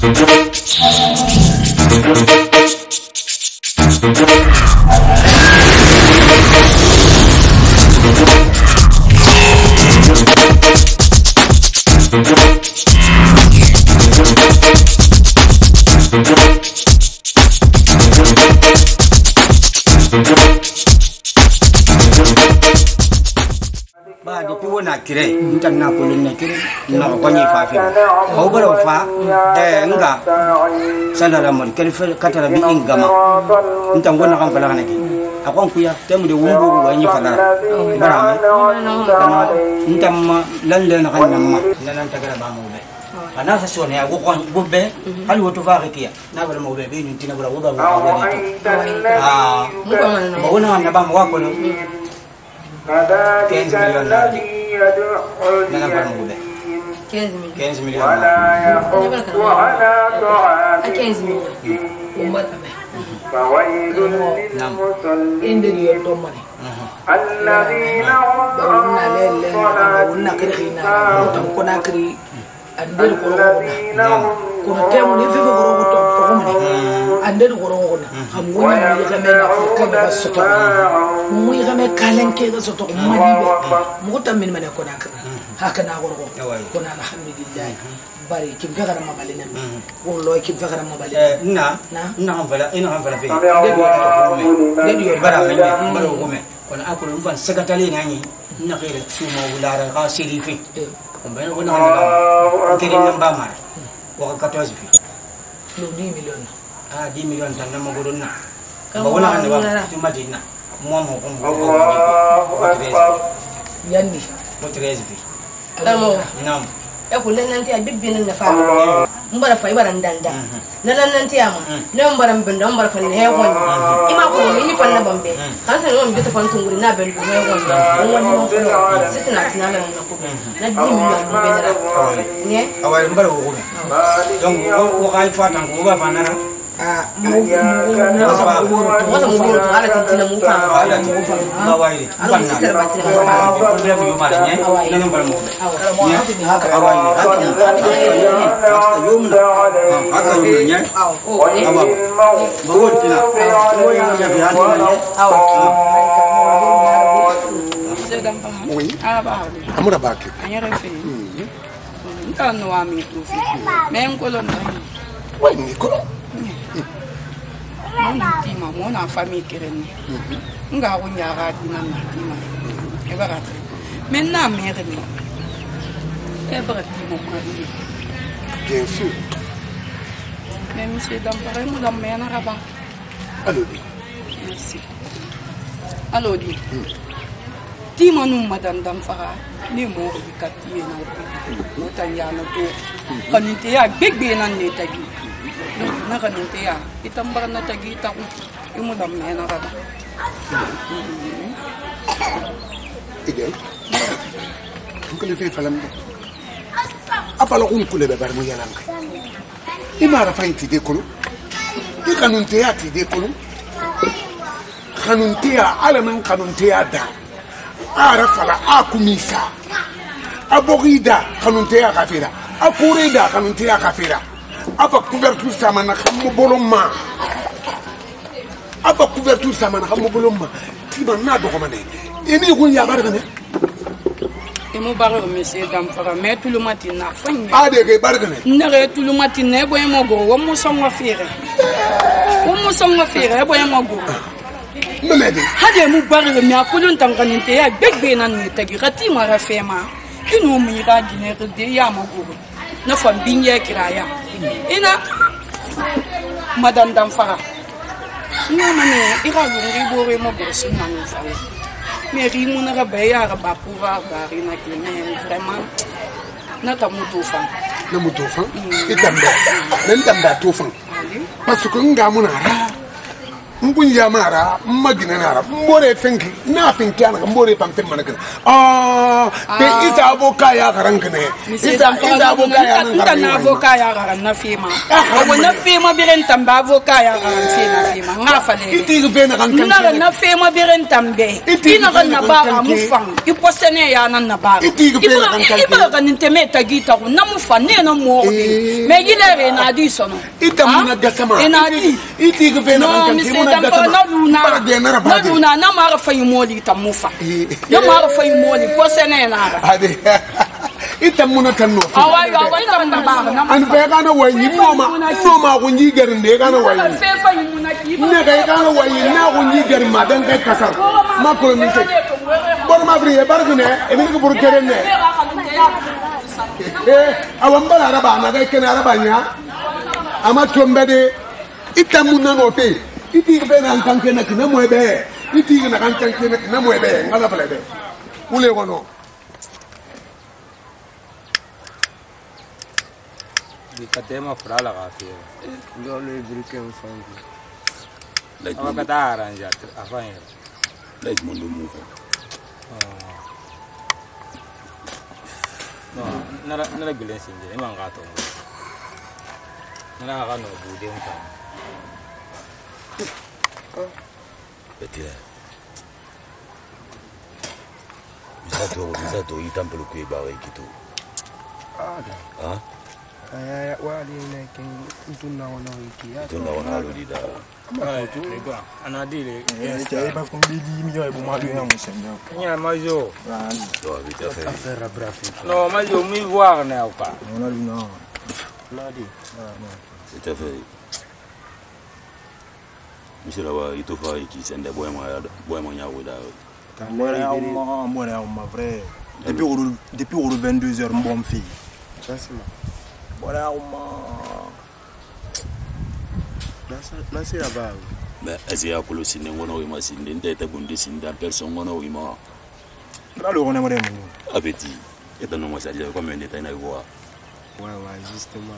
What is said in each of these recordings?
Ba di piwo na kire ntan na kulun na kire na ko ni fa fi ko baro fa nga sandara mon kele fe katara bi ingama ntan gona kan fala kanaki akon kuya temu de wumbu ko ni fala barame kana ntan ma lalle na kan namma nan tagara ba mo be ana sa so ne ko ko be hal woto fa kiya na bala mo be be ni tina bala wo ba mo mo wona na ba mo ko no 15 millions nana fa mo be 15 millions a 15 millions umma tabe nam inde yo to mane alladheena hum khina to ko na kri andel ko ko temu ni fe ko to ko mane andel ko ko na xam woni ni xamé na ko ka ba soto mu yi xamé kalen ke ga soto mu di be mu tammin mane ko na ka haka na ko ko na alhamdulillah bari kim fekara mabalina wallo kim fekara mabalina na fala fe de yo bara men baro ko me kono akulu mfan sekatali ngani na kire suma wulara ka sirifi ko ben wona ngani kire namba mar wa 14 fi no 10 million 10 million tan na maguruna ba wona ngani ba tumadina mo ko yandi mo 13 fi nam e ko nanti a bibbinin na fa mbara fa ibara ndanda nanti ama ne mbara mbenda mbara fa ne hon ima ko ni fa na bambe kan sa no mbita fa tunguri na bendu he hon woni no fa sisi na tinala na ko na di mi na mbendara ne awai mbara ko donc ko kai fa tan ko ba fa na mo ala tintina mo fa awai ala sisi ba tintina mo fa ko de yo ma ne ne mbara mo haka awai haka yumna haka yumna awa bawotina ya bi hadi oui amura baki anyara fe ntano wa mi tu fi men ko lo na oui ni ko tima mo na famille kereni nga ko nyara dina na tima e bara men na mere ni e bara timo ko ni bien sûr même si dans pareil mo dans mena raba allo merci allo di tima nu madan dam fara ni mo bi katiye na o tanya no to kanite ya begbe nan ne tagi na kanite ya itambar na tagi ta ko imo dam mena raba igen ko le fe falam afala kun kule be bar mo yalan imara fayti de kulu ikanunte ya ti de kulu kanunte ya alaman kanunte ya da ara fala akumisa abogida kanunte ya kafira akurida kanunte ya kafira apa couverture samana khamu boloma apa couverture samana khamu boloma tiba na do ko mane ini gun ya bar ne imo baro monsieur dam fara mais tout le matin na fanya ade ke bar ne nere tout le matin ne boy mo go wo mo songa fere boy mo go memede hade mu baro mi akulun tanganinte ya begbe nan ni tagi rati mara fema inu mi ra dinere de ya mo go na fam binye kiraya ina madame dam fara ina mane ira lungi bore mo go sunna ni fara mais rimu na rabe ya raba pouvoir bari na kene vraiment na ta mutufan itamba nan tamba tufan parce que nga muna ra Mbunya mara, maginara, more thinking, nothing can, more than Manaka. Ah, there is a bocaya rankane. Is a bocaya and Nafima. I will not fame a birentam bavocaya and Fima. Nafale. It is been a Nafema birentambe. It is not a Nabara Mufang. You possene and Nabara. It is an intimate guitar, Namufa, no more. May you never in Addison. It is not Gassama. It is been Naduna, no matter for you more tamufa. No matter for you more, Posenena. It's a monotone. And Vegana way, you know, when you get in the Gana way. Never way, now when you get in Madame Casar. Marco, you say, what am I bringing a bargain? And you can get in there. I want Arabana, I can Arabania. I'm at Tumbede. It's a monotone. Iti bena ankanke na kina mwebe. Iti na ankanke na kina mwebe. Ngala palebe. Ule wano. Dikatema frala kafi. Ndio le brike mfangu. Awakata aranja afanye. Like mundu mufa. No, nara gilensi nje. Imangato. Nara kano bude mfa. Betira. Misato itampelo kwe bawe kitu. Ah? Aya wali neke tunaona wiki. Tunaona lolida. Anadile. Ba kumbili miyo ebo madu ya musenda. Kanya majo. To vite Affaire brafi. No, majo mi voir na uka. Ona luna. Nadi. C'est fait. Monsieur là il te fait qui sende boy mo nyawo da. Moi on vrai. Depuis 22h mbom fi. Facilement. Voilà on c'est là-bas. Mais est-ce ya kolo sinde ngono wima sinde ndete gundi sinde personne ngono wima. Là le on aimerait Appétit. Et dans moi ça dit comme un détail na voir. Ouais justement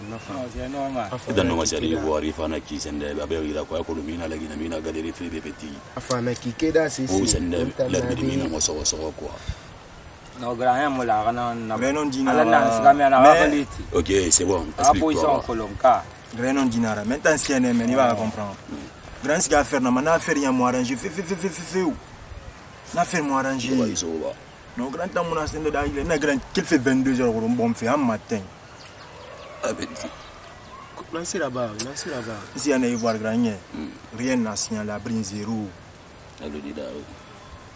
C'est normal. Et dans moi ça dit voir il fana qui sende abe ila kwa kolo mina la gina mina galeri free de petit. Afana qui keda c'est Ou sende la mina mo so quoi. No grand mo la kana na. Renon dinara. Ala na sikamia na wakaliti. OK, c'est bon. Apo ils kolonka. Renon dinara. Maintenant ce qu'il y a mais il va comprendre. Grand ce qu'il a faire na mana faire rien moi arranger fait où. Na faire moi arranger. Non grand temps mon ascendant da il na grand qu'il fait 22h au bon fait un matin. Là c'est là-bas. Ici on est voir grand rien n'a signalé à brin zéro. Alors dit da.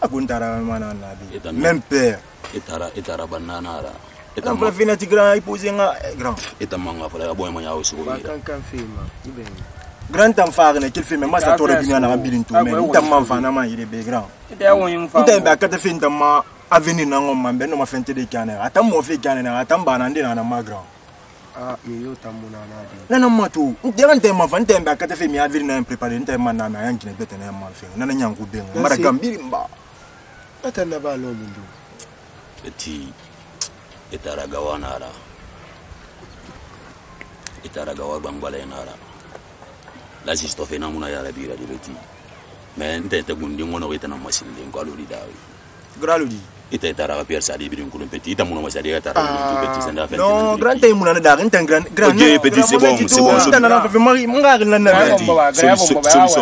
Aguntara mana na même père. Etara banana la. Etam fa fina ti grand poser nga grand. Etam manga fa la boy mo nyawo so Ba kan film. Grand tam fa ne qu'il film ma sa to rebinia na birin to mais tam man fa na ma yire be grand. Itam ba ka ta fin tam ma avenir na ngom man be no ma fente de kana. Atam mo fe kana na atam ba na ndi na ma grand. Ah yo tam mo na di. Na ma to. Ndiran tem ma fa ntem ba ka ta fi mi avenir na préparer ntem man na yanki ne bete na ma fe. Na nyangu be mara gambiri mba. Atana ba lo mundu. Petit etaragawa nara. Etaragawa bangwale nara. La si sto fena muna ya la bira di beti. Mais ndete gundi ngono weta na masinde ngalo di dawi. Gralo di. Ita etaraga piersa di birin kulun petit ita muna masade ya tara di petit senda fa. Non, grand tay muna da grand. OK, petit c'est bon. Ita na fa mari munga na na.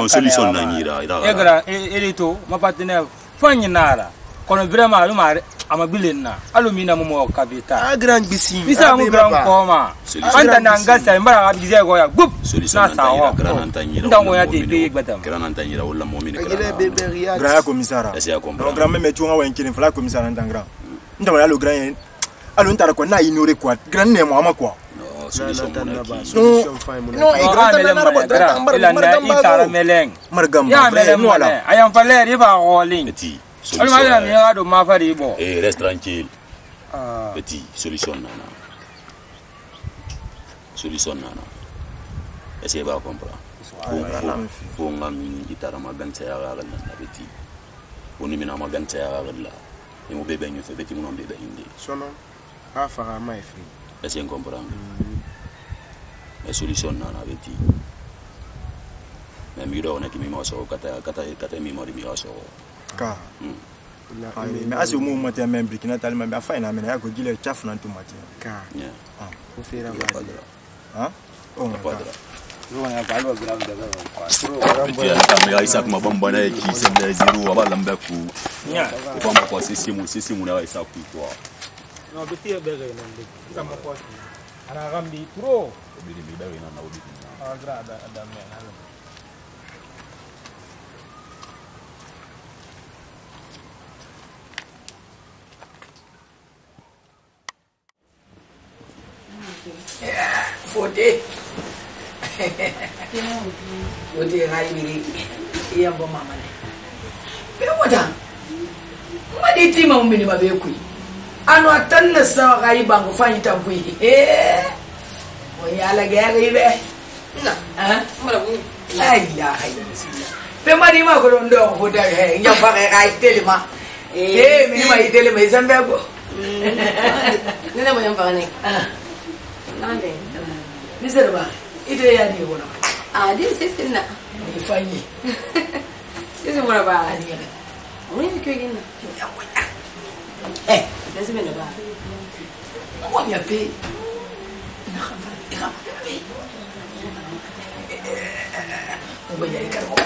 Solution na nyira. E grand elito ma partenaire fanyi nara. Kono vraiment aluma amabilena alumina mo kabita grand bisi bisa mo grand koma anda nangasa mbara abize go ya gup solution na sawa ndango ya tebe gbatam grand antanyira wala momini grand commissara grand même tu nga wenkini fla commissara ndanga ndawo ya le grand alo ntara ko na ignore quoi grand ne mo ama quoi solution non itara meleng margam ya meleng wala ayam faler iba rolling reste tranquille. Petit, solution nana. Est-ce que vous comprenez? Faut nga mini guitare maganta ya gala na petit. Oni mina maganta ya gala. Et mon bébé nous fait petit mon bébé indi. Sono a fara mai free. Est-ce que vous comprenez? La solution nana petit. mi do na ki mi mo so kata mi mo di mi so ka mais asi mo mo te même Burkina tellement mais afa ina me ya ko gile chaf na tomate ka o fera ba oh my god ya kama ya Isaac mabamba na ki senda zero abalamba ku kwa mo kwa sisi mu na Isaac ku no betie bege na ndi kama kwa ana gambi pro bili dawe na udi agrada da men Fote ngai biri iya bo mama ne be wada madi tima umbini ba be kui ano atanna sa ngai bangu fanyi tampui o yala ga ngai be na mara bu ai ya hai be madi ma ko ndo ko da he nya ba ga telema mi ma telema izambe go nene mo yamba ne nande miserba ide ya di wona di sisi na ni fanyi sisi mora ba ani ya woni ko gina lazima na ba wa ya pe na khamba ira pe ko ba ya ka ko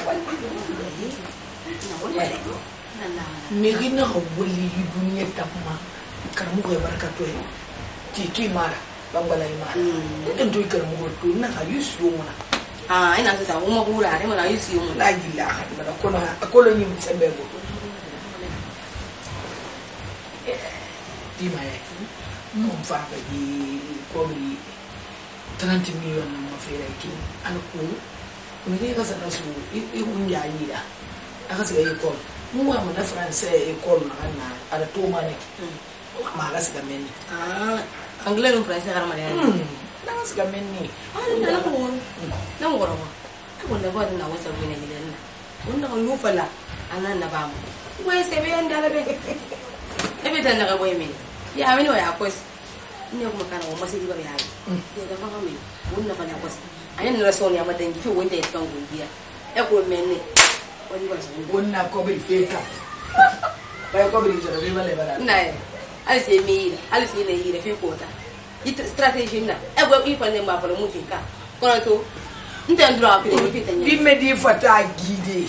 ni gina ko wali dunya tamma kan mu ko barka to ti ki mara bangala imara ndio ikaramu ko na ayusu mona ina sasa uma kula ne mana ayusu mona la ilaha illallah kono akolo ni msembe go di mai no fa ba di ko bi 30 million mo fere ki an ko ni ga sa su i unya yida aka sa yi ko mu wa mo na français e ko na ala to mane ma ga sa men anglais no français gara mane na ga sa men ni na ko na mo goro ko na ba na wasa bina gidan na wanda ko yufala anan na ba mu wai se be anda la be ebe tan na ga boy men ya amini wa yakos ne kuma kana wa masiri ba ya yi da ba kame wanda fa na kos ayan na so ne amadan gifi wanda ya kan gungiya e ko men ne wani ba su wonna ko be feka ba ko be jara be bale bala na alisi mi alisi ne yi da fe ko ta ita strategy na e go i fa ne ma fa mu tinka kono to ndan dura ko ni fita di me di fata gide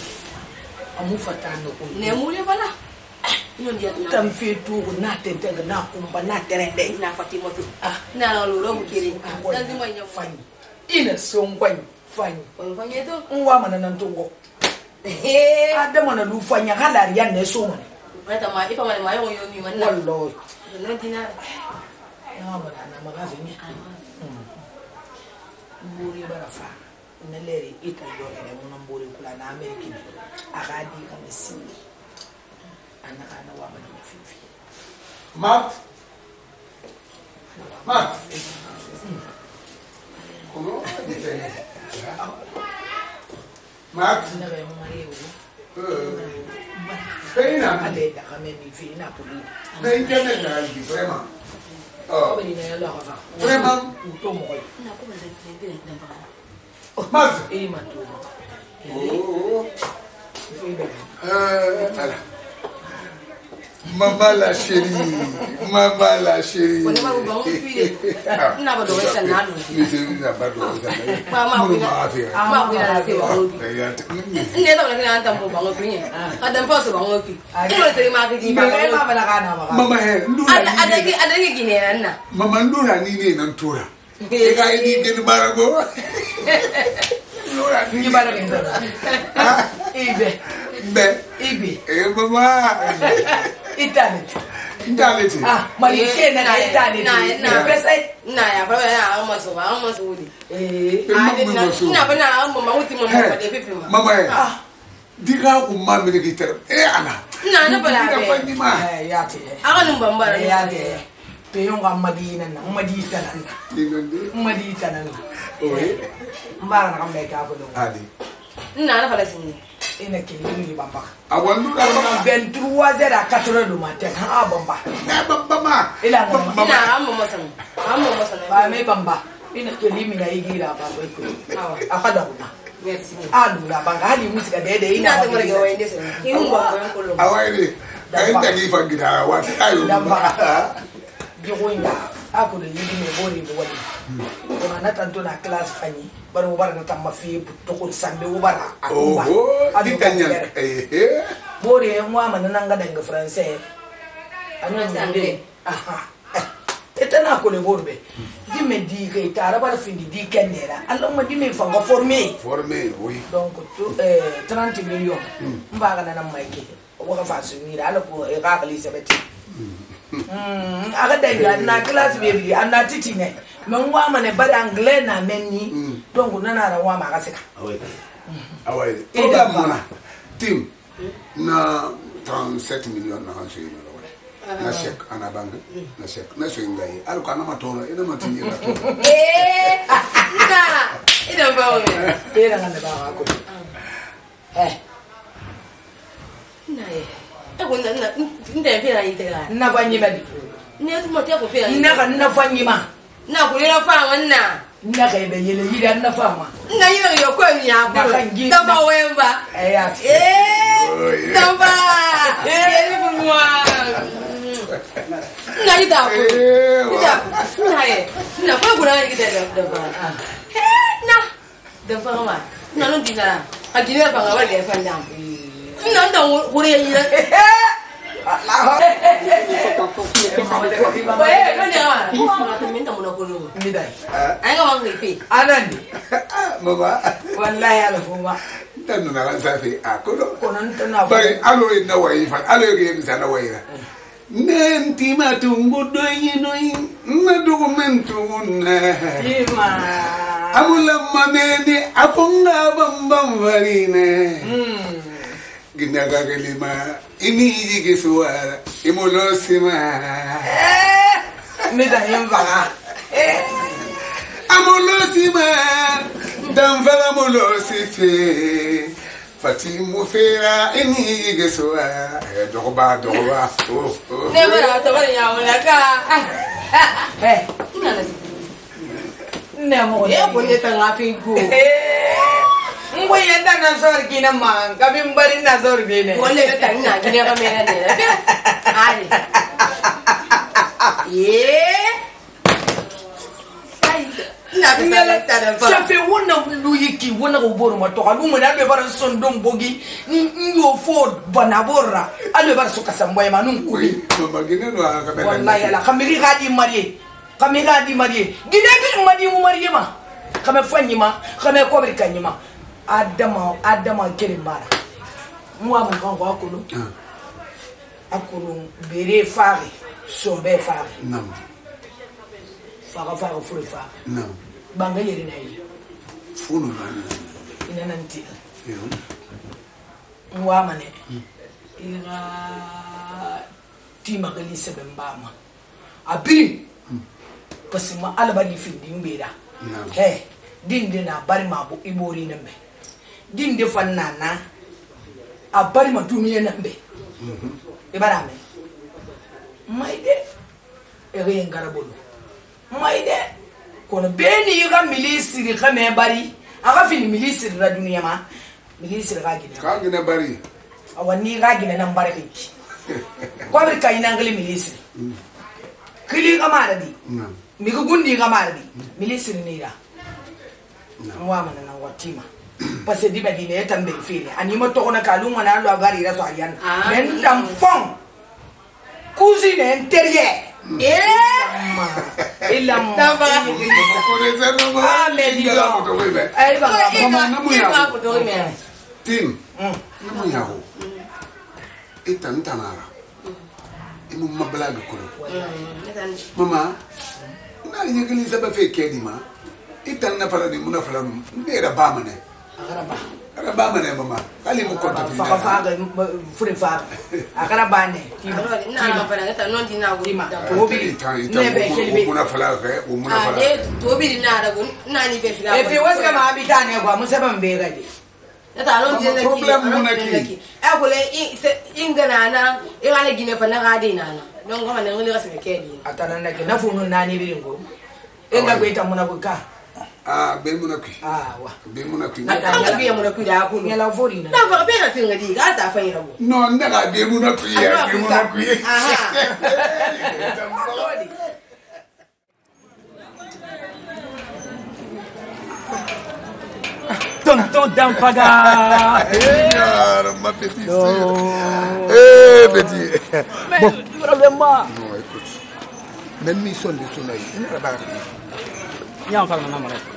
amu fata no ko ne mu le bala ino dia tam fe tu na tente na kumba na terende na Fatima tu na lo ro mukiri lazima nya fanyi ina songwanyi fanyi fanyi to nwa mana nan tungo adama na lu fanya halari ya ne so mana mata ma ifa mana ma yo mi manna wallahi no dina na mana na magazi ni muri barafa na lere ita yo ne mun mbore kula na ameriki agadi kama sini ana wa mana fifi Mark comment Mark na ga mo mariyo Feina ale da kama mi fi na puli na internet na albi vraiment ko ni na la fa vraiment to mo ko na ko ban da na ba Mark ma to ala Maman la chérie. Maman la chérie. On va vous filer. Na ba do wesa na no. Ni se ni na ba do wesa. Mama ku na. Mama ku na se ba ngo. Ne da na na tambo ba ngo pinye. Adam pa so ba ngo ki. Ino se ma ki ba. Mama la kana ba. Mama he ndura. Adagi gine na. Mama ndura ni ne nan tura. E ga ni gin barago. Ndura ni barago ndura. Ibe. Ibe. Mama. Internet. Malike na internet. Na pesa na ya bro ya almost wudi. Na ba na mama wuti mama ba de fifi ma. Mama diga ku mama ne gitar. Ana. Na bala be. Ya te. Aka num bambara ya te. Pe yon ga madina na madita na. Madita na. Oye. Mbara na kambe ka ko do. Adi. Na bala sinni. Ina kini bamba. Awandu da 23h à 4h du matin. Ah bamba. Bamba. Ila amma masan. Amma masan. Ba me bamba. Ina kini mi na igira ba ko. Akada kuna. Aduh, la bangga di musik ada ina Ina temere gawe ndese. Iun ba ko lo. Awai kain tadi fagira wat ayo. Jogonya aku da yidi ne bore bo wadi. Kuma na tanto na class fanyi. Baro bar na tamma fi to ko sambe ubara. Oh, adi tanya. Bore mwa mananga danga français. Anu sambe. Aha. Etana ko le borbe. Di me di ke tara bar findi di kendera. Allah ma di me fanga formé, oui. Donc 30 millions. Mbaga na maike. Waka fa sunira ala ko e ga kali sabati. Aga danga na class baby ana titi ne. Men wa ma ne bar anglais na menni. Donc nana ra wa ma ga sika. Awai. Programme tim na 37 millions na hanse. Na shek ana banga na shek na so ngai al ko ana matoro ina mati ina to Ina ba o ina ngane ba ko ko na nda pera itela na fanyi badi ne tu mo te ko pera na fanyi ma na ko ina fa wanna na kai be yele yida na fa ma na yina yo ko mi ya ko da ba wemba ya da ba ele bumwa na ida ko ida na ye na ko gura ida da ba na da ba ma na no dina a dina ba ga wa da fa ndam na nda ko re yi wallahi alfuma tanu na kan safi akodo bari alo ina wayi fa alo ge misa na wayi nenti matungu doyi noyi na dokumento na ima amula mameni afunga bambam varine ginaga gelima ini jige suara imolosima mida yemba amolosima damvala molosife fatimu fera ini jige suara dogoba ne bara to bara ya wala ka ne mo ya ko ne tan afi go ngwe yenda na sor kina man kabim bari na sor bine wala ka tan na kine ka mera ne ali ça fait wona luyiki wona ko boro ma to alu mo na be bar son dom bogi yo fo banabora alu bar so kasamboy ma nun kuli mama gine no aka be wallahi la kamiri gadi marié gine bi madi mu marié ma kame fanyi ma kame kobri kanyi ma adama kiri mara moi mon grand roi akulu akulu bere fari sobe fari non fara fure fari non banga yeri na yi funu man ina nanti yo moi mane ina tima gali sebe mbama abiri parce ma alabari findi mbeda he dinde na bari ma bu ibori nambe dinde fannana a bari ma duniya nambe ibarame maide ere ngarabolo maide kono beni ga milisiri kame bari aga fini milisiri la duniya ma milisiri ga gine bari awani ga gine nan bari ki ko bari kai nan gali milisiri kili ga maradi mi ga gundi ga maradi milisiri ne da mwa mana na watima parce di badi ne tambe fini animo to na kaluma na lo agari raso alian men tampon cousine intérieure ilam taba ko ne zero mo ngala mo to webe ay ba mama na mu ya ko to me tim mu ya ho itan tanara imu mabla ga ko mama na nyegali saba fe kedi ma itan na fara ni muna fara ndera ba mane ara ba mane mama kali mu konta fa fure fa akara bane na fara ngata non dina go to bi ne be kelbi muna fara ke muna fara to bi na da go na ni be fira e bi waska ma abitane kwa musaba mbe gadi ta non dina ki problem muna ki e ko le ingana na e wala gine fa na gadi na don ko man ngoli rasa ke di atana na ke na funu na ni biringo e nga gweta muna ko ka Ah, ben monaki. Ah, wa. Ben monaki. Ata ya monaki da ku. Ngela fori na. Na fa be na tinga di ga ta fa ira bo. No, ndaga ben monaki ya, ben monaki. Aha. Tonton Dampaga. Ma petite sœur. Eh, petit. Bon, vraiment. Non, écoute. Même mission de soleil, il n'est pas Il y a un fan de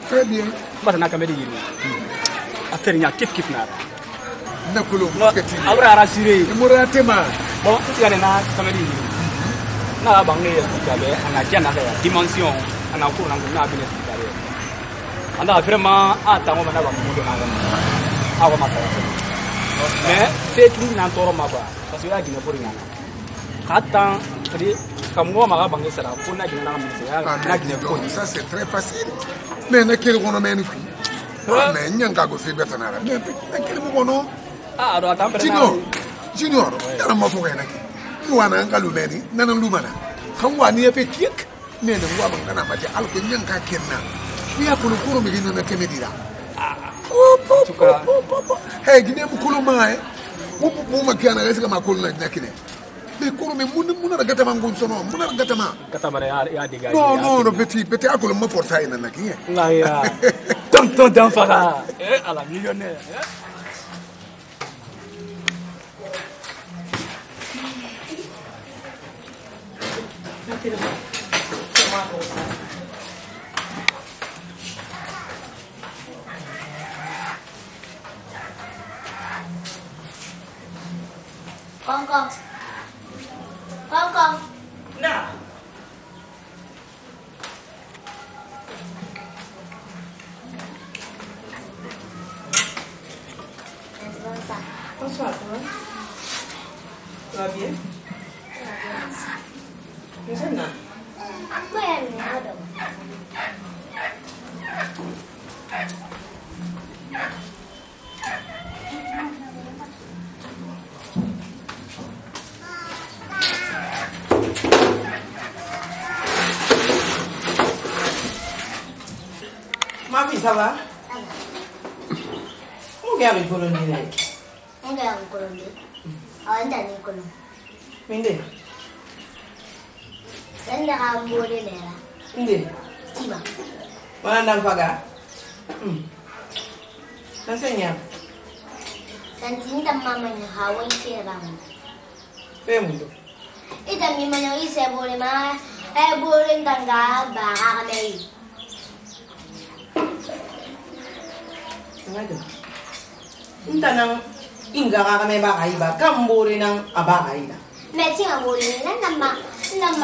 très bien. Parce que je suis affaire nya kif kif na Nakolo marketing. Abra rassuré. Muratema. Bon, tu as na kamedi. Na bangne expliquer ana kiana ya dimension ana ko na na bien expliquer. Ana vraiment atango na ba mu do na ga. Awa mata. Mais c'est tout na toro ma ba. Parce que ya gina pour nyana. Katan, c'est comme moi ma bangne sera pour na gina na mu Ça c'est très facile. Mais na kiri kono meni ku. Mais nyanga go fi betanara. Mais na kiri mo kono. Ah, do atam Junior, dara ma fo kena ki. Ni wana ngalu meni, nana lumana. Xam wa ni fe kik, ne ne wa ban kana mati alko nyanga kenna. Ni akulu kuro mi gina na kemedira. Hey, gine mu kulu mai. Mu ma kana resi kama kulu na kine. Mais kuro me mun na gata mangun sono, mun na gata ma. Gata mare ya de ga. No, petit akulu ma forza ina na kiye. Na ya. Tonton Dampaga. À la millionnaire. Con. Na. Bonsoir, toi. Tu vas bien? Nous sommes là. Ma fille, ça va? Où est le Colombie? Où est le Colombie? On est dans le Colombie. Minde? C'est un rambo de l'air. Minde? Tima. Mana Dampaga? Enseigne. Santin da mamanya hawan seram. Femundo. Ida mi manyo ise bole ma bole ndanga ba hakamei. Ngado. Ntanang inga kakame ba kaiba kambore nang aba kaida. Meti ngabole na nama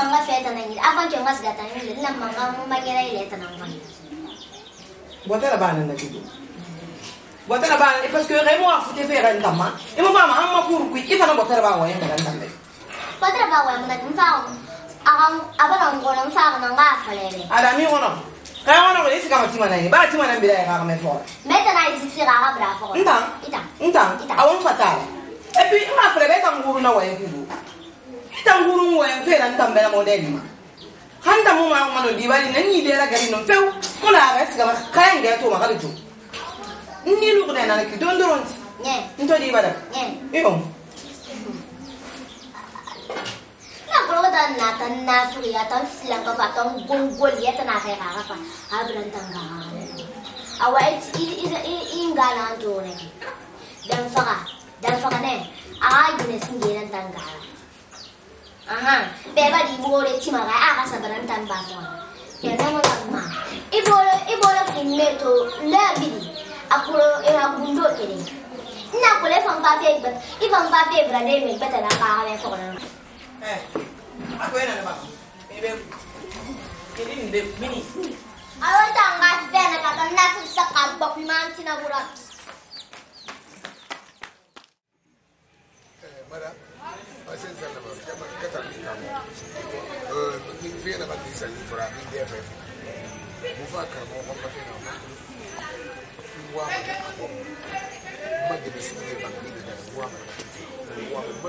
nga feta na ngid. Aban jo mas gata ngid nama nga mangira ile tanang ban. Botela bana na kido. Botela bana parce que Raymond a foutu faire un tama. Et mon maman amma pour qui il fa na botela ba wa yanga ndambe. Botela ba wa na mfa. Abana ngona mfa na nga falele. Adami wono. Kaya wono ko isi kama tima na ni. Ba tima na mbira ya kakame fora. Meta na isitira ga bra fora. Ntang. Awon fatala. Et puis ma frère be tanguru na wa yidu. Tanguru wa fera ntambe na modeli ma. Handa mu ma no dibali na ni dera gari no few. Mula ga isi kama kaya nge to ma ga jo. Ni lu kuna na ki don doronti. Nto di bada. Iyo. Na broda na tan na suya tan silang ka fa tan gongol ya tan na kaya ka fa. Abran tanga. Awa ingana to ne. Dan faka ne. Gine singiran tanga. Aha, beba di bole tima ga aka sabaran tan ba ko. Ya na mo tagma. Ibolo finmeto labidi. Akuro bundo kini. Na kule fam fa fe bat. Ifam fa fe brade me bata na ka ha fo na. Ako yana na ba. Ebe. Kini be mini. Awan tanga fe na ka na sa kabok man tinagura. Mara, asen sana ba, kata ni kamo. Ni fe na ba ni sa ni fora ni DFF. Mu fa ka mo ko pa fe na. Wa ma de besi ni ba ni da wa ma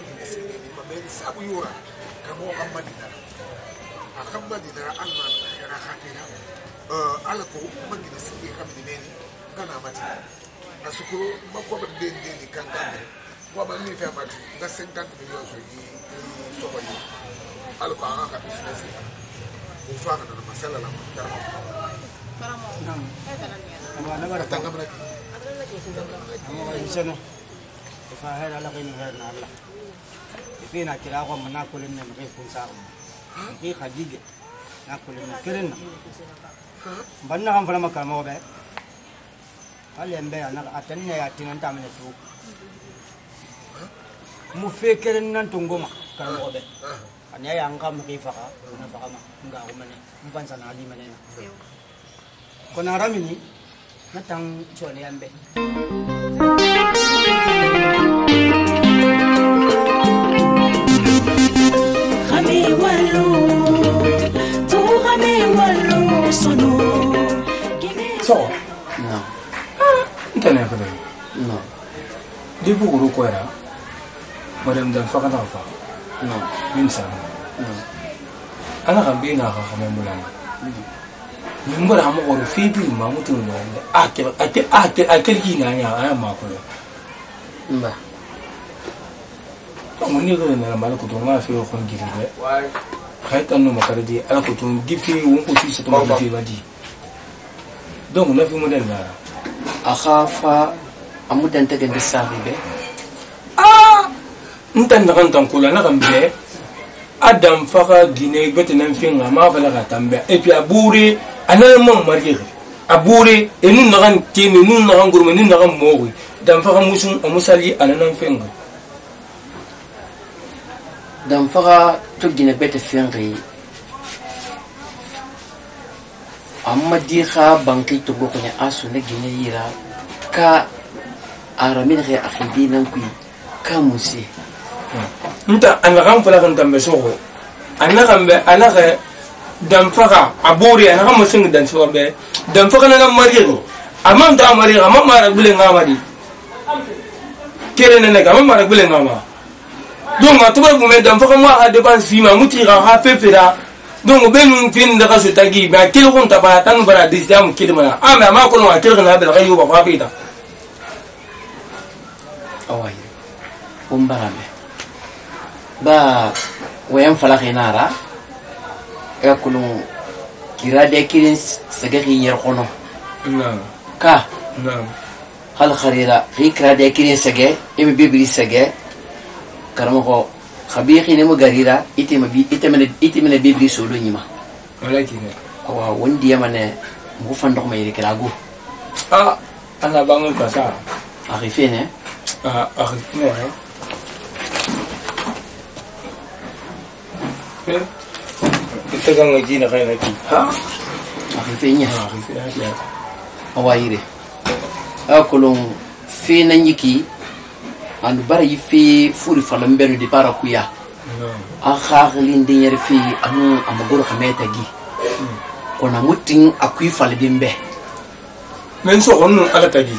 de besi ni ba me sa bu yura ka mo ka ma di na. Akan ma di na an ma na khatira. ala ko magina sike kam ni neni kana mati asukuru makko ba den kan wa ba mi fa mati ga 50 millions so yi so ko ni ala ko anga ka business ko fa na masala la karamo ana bara tanga bara insano fa hada la kini hada Allah fina kila ko mana kulin ne mai kun sa ki khadije na kulin kirin banna kan fara maka mo be alembe ana atanne ya tinan ta mene tu mu fe kirin nan tungoma kan mo be anya yang kam ki fa na fa ma nga ko mane mban sana ali mane na ko na ramini na tang chole ambe So, no. Internet kali. No. Di buku ruko era. Madam dan fakan apa? No. Minsan. No. Anak kan bina kami mulan. Number hamu orang fibi mamu tu mulan. Akhir gina nya ayam aku. Mbak. Kamu ni kalau nak malu kutu nggak feel kon gitu deh. Kaitan nama kerja, aku kutu gifi, uang kutu satu macam gifi badi. Donc na fi model na akhafa amudan tagan bisabi be ntan na kan tankula na kan be adam faka gine bete nan finga ma fala ka tambe et puis abure anal mon marié abure e nun na kan temi nun na kan gurma nun na kan mowi dam faka musun amusali anan finga dam faka to gine bete finga amma di kha banki to go kanya asu ne gine yira ka aramin kha akhidi nan ku ka musi nta an kan fala kan tambe so ko an kan be ana ga dam faka aburi ana kan musin dan so be dam faka na marigo amma da marigo amma mara bule ngamari kere ne ga amma mara bule ngama donc ma to ba me dam faka ma ha de ban fi ma muti ga ha fefera donc ben fin da kasu tagi ba kil kun ta ba tan bara disam kidma ama ma kun wa kil na bil ghayu ba fafida awai umbarame ba wayan fala khinara ya kulun kirade kirin sagari yar kono na ka na hal kharira fi kirade kirin sage imi bibri sage karamo ko khabixi ne mo garira itemene bibli solo nyima wala kine awa wondi yamane mo fando ko mayre kirago ana bangun kasa arifene arifene ita kan ngaji na kai naki arifenya awa ire akulun fi nanyiki andu bara yifi furi falam benu di para kuya akhaglin dinyer fi anu amagoro khameta gi kona mutin akui falbimbe men so onno ala tagi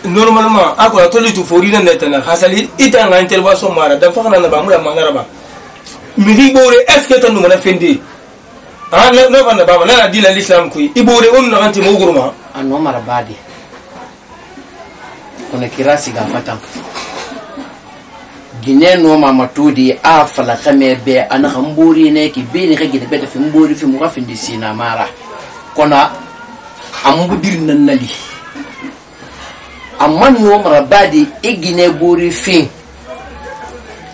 normalement akola toli tu fori na netana hasali ita nga intervention mara dan fakana na bamura manara ba miri bore est ce que tanu mana fendi no bana baba na dila l'islam kui ibore on na anti moguruma anno mara badi kona kirasi ga fatan gine no mama tudi a fala kame be ana hamburi ne ki be ni kage be da fi mburi fi mu rafin disina mara kona ambudir nan nali amma no mara badi igine buri fi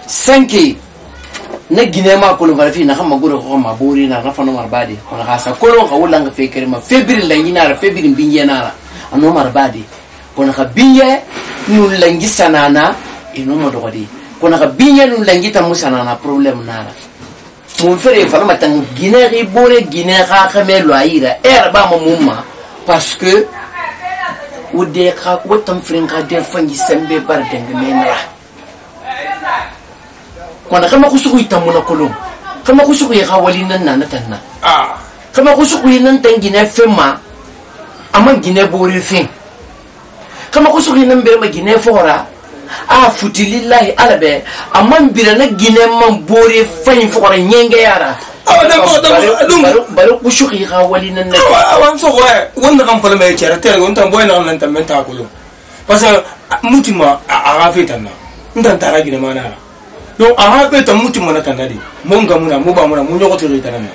sanki na gine ma kulun farfi na kama gure ko ma buri na rafa no mara badi kona hasa kulun ka wulan ka fe kirma febrin la yina ra febrin binye na ano mara badi kona ka binye nun langi sanana ino mo dogodi kona ka binye nun langi ta musanana problem nara mun fere fala matan gine ri bore gine ka khamelo ayira era ba mo mumma parce que wude ka wotam fringa de fangi sembe bar denga menra kona kama kusuku itamuna kolon kama kusuku ya walinan na tanna kama kusuku nan tangine fema amman gine bore fin kama kusuki nan bere ma gine fora futi lillahi alabe amman bire na gine man bore fayin fora nyenge yara baro kushuki ka wali nan na awan so wanda kan fala mai kera tere wanda boy na nan tammen ta kulo pasa mutima a gafe tanna ndan tara gina mana no a gafe tan mutima na tanadi mun ga muna mu ba muna mun yogo tere tanna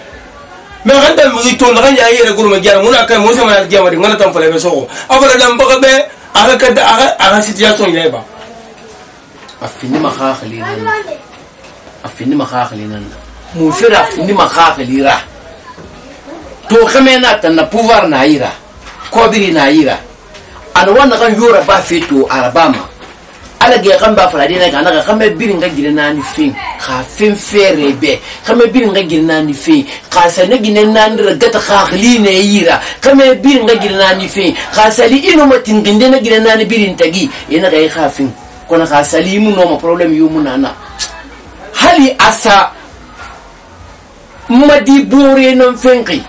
me ganda mu to na ganya yere guru ma gyara muna kai mu sama na gyama di ngana tan fala be so afala dan baka be aga situation yayi ba afini makhakhlina mu fira afini makhakhlira to khamena tan na pouvoir na ira kobiri na ira ana wana kan yura ba fito arabama ala ge kan ba faradina ga na kan be birin ga gina ni fin kha fin ferebe kan be birin ga gina ni fin kha sane gina nan ragata khakhlina ira kan be birin ga gina ni fin kha sali ino matin ginde na gina ni birin tagi ina ga khafin kona ka salimu no ma problem yumu nana hali asa madi bore non fenki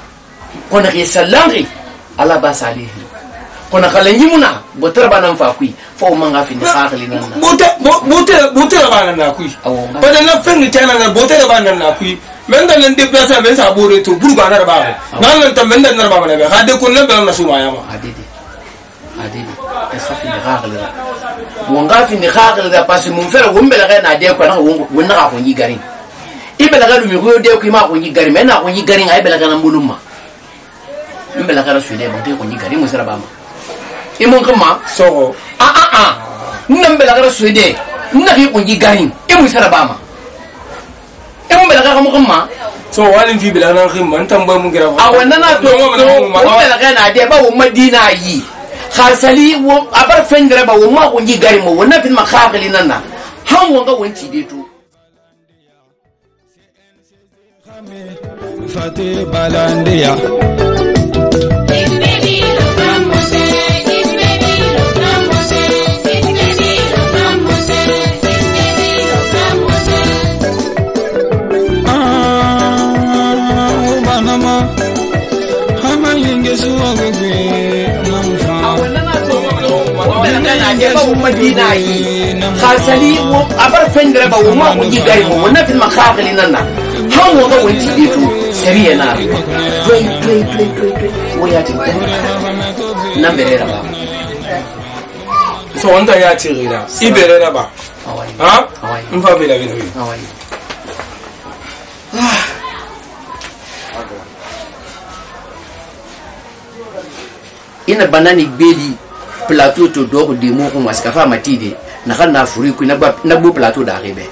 kona ke salangi ala ba salihi kona kala yimuna botar banan fa kui fo manga fi khakali nana botar banan na kui bada na fengi tana na botar banan na kui men dan de place ben sa bore to burga na ba nan nan tam men dan na ba na be hade kun na be na suma yama adidi khafi khakali wonga fi ni khakal da pasi mun fere wumbe la na de ko na wonna ka ko yi garin ibe la ga mi ko de ko ma ko yi garin mena ko yi garin ay be la ga na mbuluma mbe la ga su de bon de ko yi garin musara ba ma imon kama so nan be la ga su de na ki ko yi garin e musara ba ma e mun be la ga mo kama so walin fi be la na khim man tamboy mun gira a wannan na to wumbe la ga na de ba wo madina yi khasali wo abar fendere ba wo ma ko ngi gari mo wona fin ma khagali nanna han wonga wonti de to fati balandia madina yi khasali wo abar fendere ba wo ma ko ngi gari mo wona fin ma khagali nanna han wonga wonti de to sariya na play wo ya tin na berera ba so wanda ya tirira iberera ba ha mfa vela vela ina banani beli plateau to do de mo ko maskafa matide na kan na furi ku na bu plateau da ribe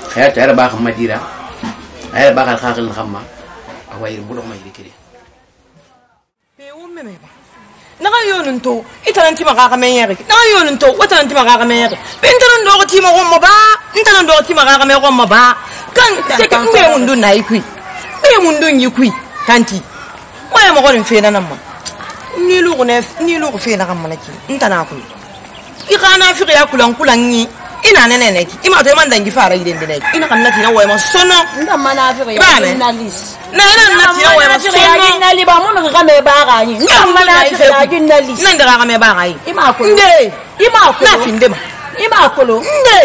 khaya ta ba xam madira ay ba khal khal khamma away bu do may dikiri be wumme me ba na ga yonun to italanti maka ka menyere na yonun to watalanti maka ka menyere be intalan do ko tima ko ba intalan do ko tima ka me ko ba kan se ke mbe mundu na ikui be mundu yikui kanti moya mo ko fe na namma ni lu ko fe na kam manaki intana ko I kana fi ya kulan ni ina nene ki ima to man dangi fara iden dinai ina kan nati na wayma sono nda mana fi ya na lis na nati na wayma sono na li ba mun ga me ba ga ni nda mana fi ya na lis nan da ga me ba ga yi ima ko na fi ndema ima kolo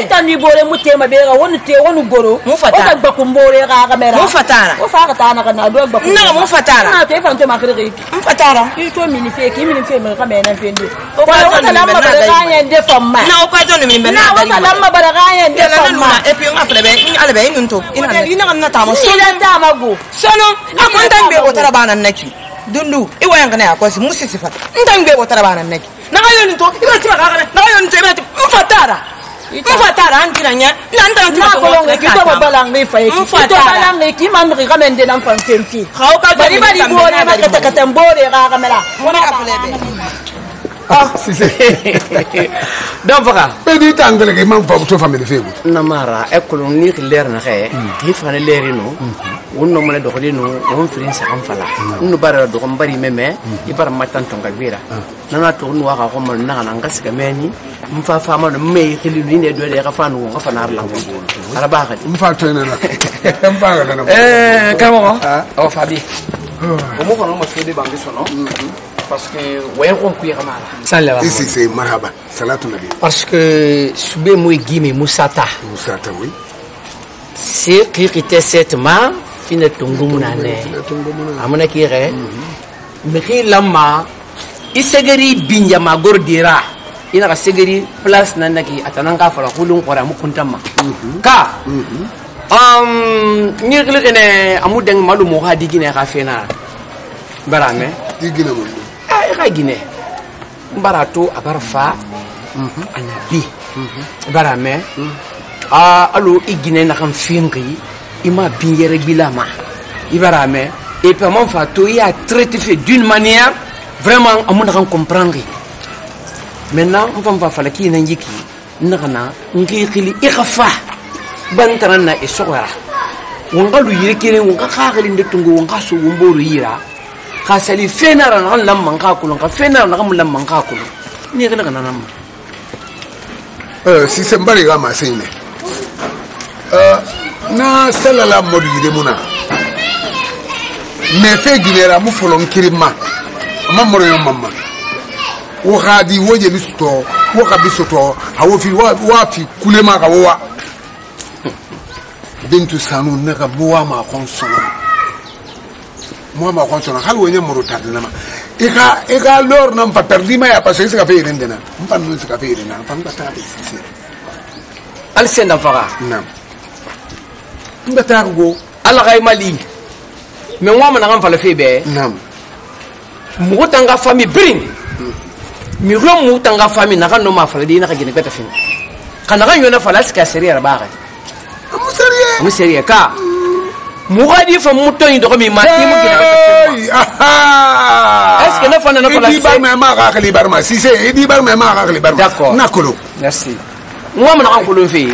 tani bore mutema be ga wonu te wonu goro mu fatara o ba kumbore ga mera mu fatara o fa ga tana kana do ba na mu fatara na te fa to makere mu fatara yi to mini fe me ga me na fe ndi o ba to na ma ba ga yan de famma na o ka to ni me na o salam ma ba ga yan de famma e pi nga frebe ala be nunto ina na ta mo sono ta mago sono akontan be o tara banan naki dundu I wayan kana akwasi musisifa ndan be o tara banan naki na ga yon to iba ti ga na ga yon to iba ti mfatara antina nya nanda antina ko lo ki to balang me fa ki to balang me ki mam ri gamende nan fan temfi khaw ka bari bari bore ma ka ta tambore ga gamela wona ka fulebe si se don faka be di tangale ke mam fa to famille fego na mara ekolo ni leer na xe ki fa na leeri no wonno mala do xoli no won firin sa am fala no bara do ko bari meme ibara matan to ngabira nana to no waka ko man na nga sika meni mfa fama no me xili ni ne do de ka fa no nga fa nar lang ara ba xadi mfa to na mfa ga na kamo o fabi o mo ko no ma sodi bangi sono parce que wayen ko ku yamala sallallahu ici c'est marhaba salatu nabi parce que sube moy gimi musata oui c'est qui était cette ma fina tungumuna ne amana kire mi lamma isegeri binja magordira ina ka segeri place nan naki atanan ka fara hulun qora mu kuntama ka ni gele ne amudeng malu mo hadi gine ka fena barame digina mo ay ka gine barato abarfa anabi barame alo igine na kan fingi ima binyere bilama ibarame et puis mon fato il a traité fait d'une manière vraiment amuna kan comprendre maintenant on va faire qui n'injiki nakana ngi khili ikhafa bantarana e sogara wonga lu yekere wonga khagili ndetungo wonga so womboru yira khasali fenara na lamma ka kulun ka fenara na kam lamma ka kulun ni kana kana nam si sembari ga masine na salala modu yide muna me fe ginera mu folon kirima mamoro yo mamma wo khadi woje listo wo kabisoto hawo fi wa fi kulema ka wa bintu sanu naka muwa ma konsono hal wonya moro tardinama eka lor nam pa perdima ya parce que ça fait rendena mpan non ça fait rendena pan bata ici al senda fara nam mbata go ala kay mali me wama na ngam fala febe nam mu tanga famille bring mi rom mu tanga famille na kan no ma fala di na ka gine beta fin kana kan yona fala ska seria ba ga mu seria ka mu gadi fa mu to ndo ko mi mati mu gine beta fin est-ce que na fa na fala di bar ma ma ka li bar ma si c'est di bar ma ma ka li bar d'accord nakolo merci wama na kan ko lo fi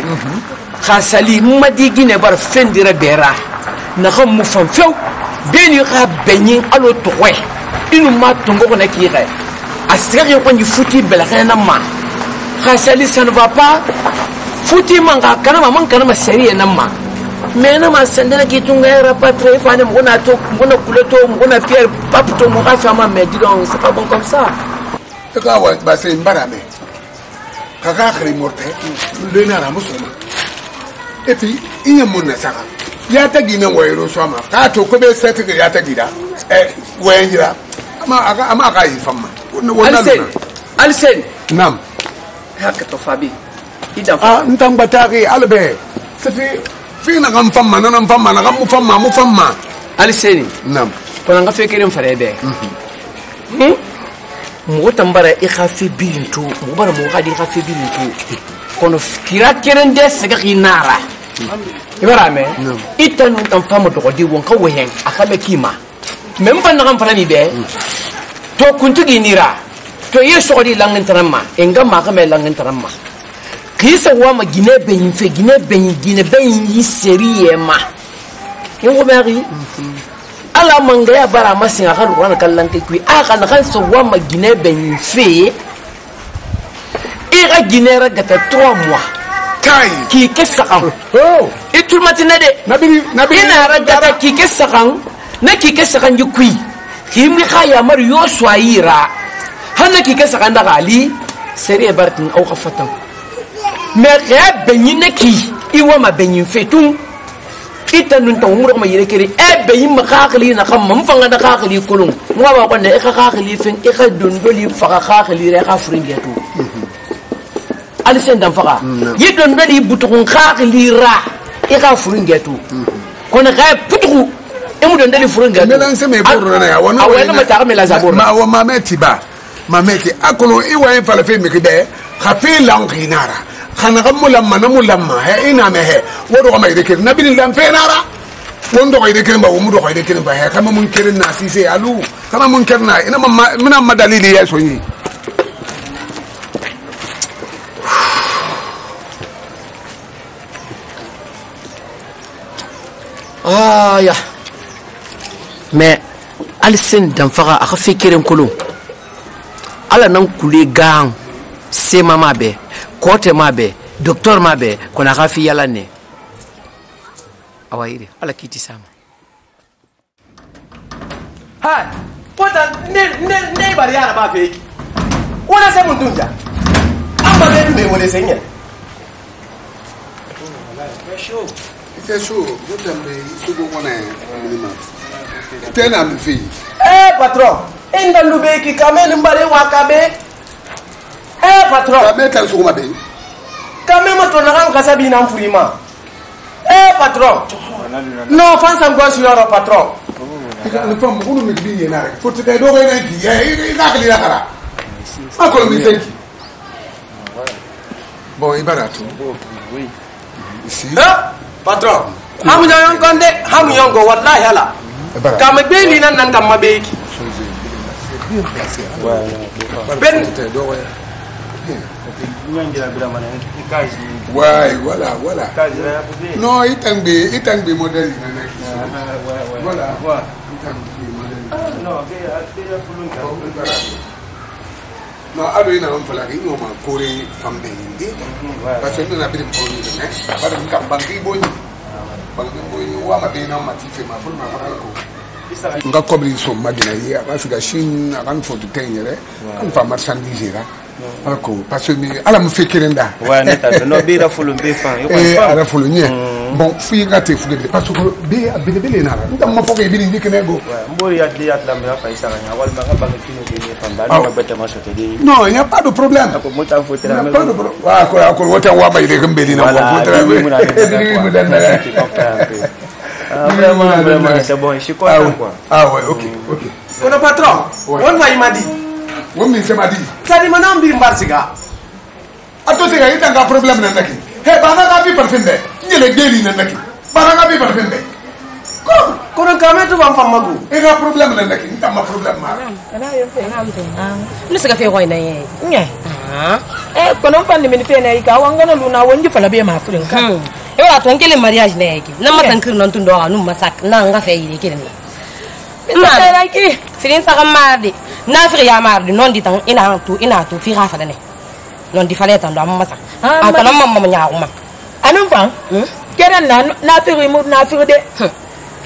khasali mu madi gine bar fendira bera na xam mu fam few beni ka benyin alo to we inu ma tongo ko na ki ga asiri ko ni futi bela kana ma khasali ça ne va pas futi manga kana man kana ma seri na ma mena ma sandana ki tunga era patre fane mona to mona kuleto mona pierre papto mo ka fama me dis c'est pas bon comme ça ka wa ba se mbarame ka ka khri morte le na musoma et puis il y a mon saka ya tagi na wayro soma ka to ko be sete ya tagi da wayira ama ka yi famma alsen nam haka to fabi idan ntang batari albe fi na kam famma na nam famma na kam mu famma alsen nam ko nga fekirin farebe mu tambara i khafi bilintu mu bara mu gadi khafi bilintu kono kira keren de sega kinara ibarame itan tam fama to di won ka wehen akabe kima même pas na kam fara ni be to kuntu ginira to yeso di langin taramma enga ma ka me langin taramma kisa wa ma gine ben fe gine ben yi serie ma yo bari ala manga ya bara masin aka ruwana kallan kai kui aka na kan so wa ma gine ben fe ira gine ra gata 3 mois kai ki kessa kan itul matina de nabi ina ra gata ki kessa kan na ki kessa kan ju kui kimi khaya mar yo swayira hanna ki kessa kan da gali sere bartin au khafatan me ya benyi neki iwa ma benyi fetu ita nun ta umur ma yire kiri benyi ma khakli na kam mam fanga da khakli kulun mo ba ko ne ka khakli fin e ka dondoli fa khakli re ka furinge tu alisen dan faka yi dondoli butukun khakli ra e ka furinge tu ko na ka putuku emu dondoli furinge tu melan se me borro na ya wona awena ma ta me la zabor ma wa mameti ba mameti akolo iwa en fala fe me kibe khafi lang khinara khana kam mulamma he ina me he wodo ma ide kirin nabi lam fe nara wondo ko ide kirin ba wodo ko ide kirin ba he kama mun kirin na sise alu kama mun kirna ina mina madalili ya sonyi ya mais alsen dan faka aka fikirin kulun ala nan kule gang se mama be kote mabe docteur mabe kona kafi yala ne awaire ala kiti sama ha pota ne bari yara ba fe wala sai mun dunja amma be me wala senya C'est chaud. Vous t'aimez, ce qu'on est. T'es un ami fille. Eh, patron. Inda lube ki kame mbare wa kabe. Eh, patron. Kabe kan so ma be. Kame ma to na kan kasabi na mfurima. Eh, patron. Non, fansa ngosi yoro patron. Ne pas mon me bi na rek. Faut te do ko na ki. Ya na kali na kara. Akolo mi feki. Bon, ibaratu. Oui. Ici. Patron. Hamu nyon konde, hamu nyon go wallahi hala. Kame be ni nan nan kam be ki. Ben ouais, voilà. Non, il t'engbe modèle. Voilà. Non, alors il a un peu la ligne, on m'a collé comme des indies. Parce que nous avons bien pour nous, mais pas de banque bonne. Banque bonne, ou à ma bien en matif, ma foule, ma foule. Nga kobri so magina yi aka fika shin aka fo to tenyere an fa marchandise ra ako parce que ala mu fekerenda wa neta no bira fulu be fan yo ala fulu nye bon fi ngate fu de parce que be abele na ra ndam ma foke bi ni kene go mbori ya de atla me fa isa nya wal ma ba kino de fan ba no bete ma sote de non il y a pas de problème ako mo ta fo tera me wa ko wota wa mai de gambeli na ko tera me Vraiment, c'est bon, je suis content quoi. Ah ouais, ok. Kono patron, on va y m'a dit. On me dit m'a dit. Ça dit manam bir mbarsiga. Ato sega ita nga problème na naki. He bana ga bi parfumbe. Nyele geli na naki. Bana ga bi parfumbe. Kono kame to bam famagu. E ga problème na naki, nta ma problème ma. Ana yo fe na mte. Ni saka fe koy na ye. Nye. Kono fan ni min fe na ika wangana luna wonji fala be ma furin ka. E wala ton kele mariage na yake. Na masankir non tun do ga num masak na nga fe yire kelen. Ma ki firin saka mardi. Na fi ya mardi non di tan ina to fi rafa dane. Non di fale tan do am masak. An kana mamma nya ma. Anum fan? Keran na fi mu na fi de.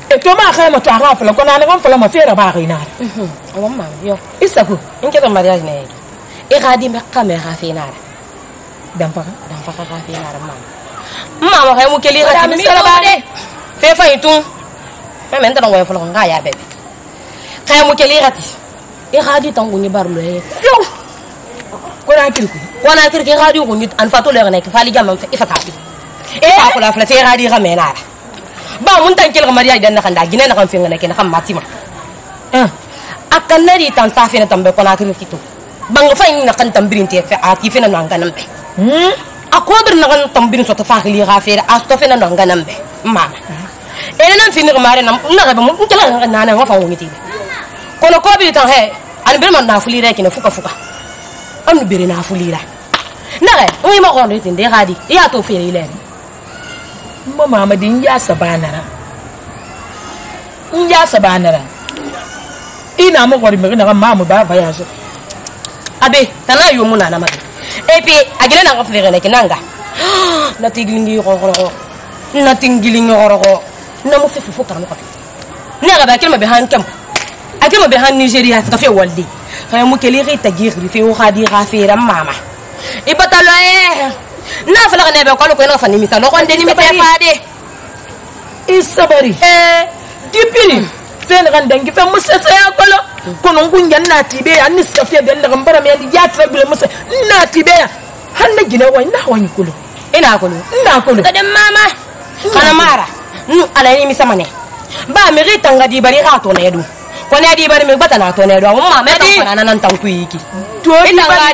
E to ma khay ma to rafa la ko na ne kon fala ma fera ba ina. Mamma yo. Isaku in ke mariage na yake. E ga di me kamera fe na. Dan fa ka fe na ma. Mama kay mu keli rati mi sala bare fe fa itu me men tan way fa nga ya bebe kay mu keli rati e khadi tan ko ni barlo e fiu ko na kirku ke khadi ko ni an fa to le ne ke fali gamam fe fa sabi e fa ko la fa fe khadi ga mena ba mun tan kel mariage dan na kan da gine na kan fe ngane ke na kan matima akan nari tan sa fe na tambe ko na kirki to bang fa ni na kan tambirin te fe a ki fe na nganam be akodr na kan tambin so ta fakhili gafira astofe na ndanga nambe mama ene nan finir mare nam na ga mun kala na na fa ngiti kono ko bi tan he an bir man na fulira kina fuka an bir na fulira na ga ngi ma ko ndite de gadi ya to fere ile mama din ya sabanara ina mo ko ri me na mama ba ya so abe tana yo muna na mate et puis agile na ko fere ne kinanga na tiglingi roro na tinglingi roro na mo fefu kan ko na ga ba kelma be han camp akema be han Nigeria ska fe waldi hay mo keli ri tagiri fe o khadi khafira mama ibatalo na fa la ne be ko na fa ni misalo ko ndeni mi fa de isabari dipini fen ran dangi fe musasa ya kolo kono ngunyan na tibe ya ni ska fe den daga mbara me ya trabe musa na tibe ya hanna gina wani na wani kulo ina kulo kada mama kana mara ala ni misama ne ba mi ritanga di bari rato na edu ko ne di bari mi bata na to ne edu mama me tan fana nan tan ku yiki to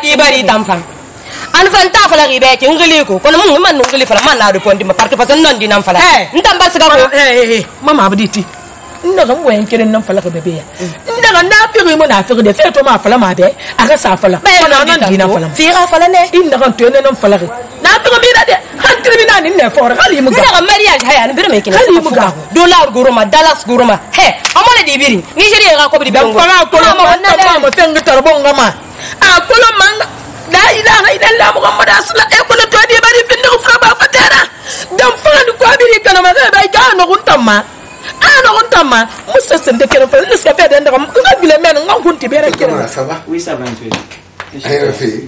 di bari tan fan an fan ta fala ribe ki ngili ko kono mun man ngili fala man na do pondi ma parce que non di nan fala ntam bal siga ko mama abditi ndaga mwen kelen nan fala ko bebe ya ndaga na firi mo na firi de feto ma fala ma be aka sa fala na nan di nan fala fira fala ne ndaga to ne nan fala na firi mi da de han tribunal ne for khali mu ga ndaga mariage haya ni birme kina khali mu ga dollar guruma dollars guruma he amone di biri Nigeria ga ko bi dan fala ko ma ma fenga tarbon ngama a ko lo manga la ilaha illallah muhammad rasulullah e ko to di bari findu fa ba fatara dan fala ko bi kana ma ba ga no kuntamma ana ontama musa sende kero fa le sa fede ndam ngabile men ngangunti bere kero ça va oui ça va un peu ay fait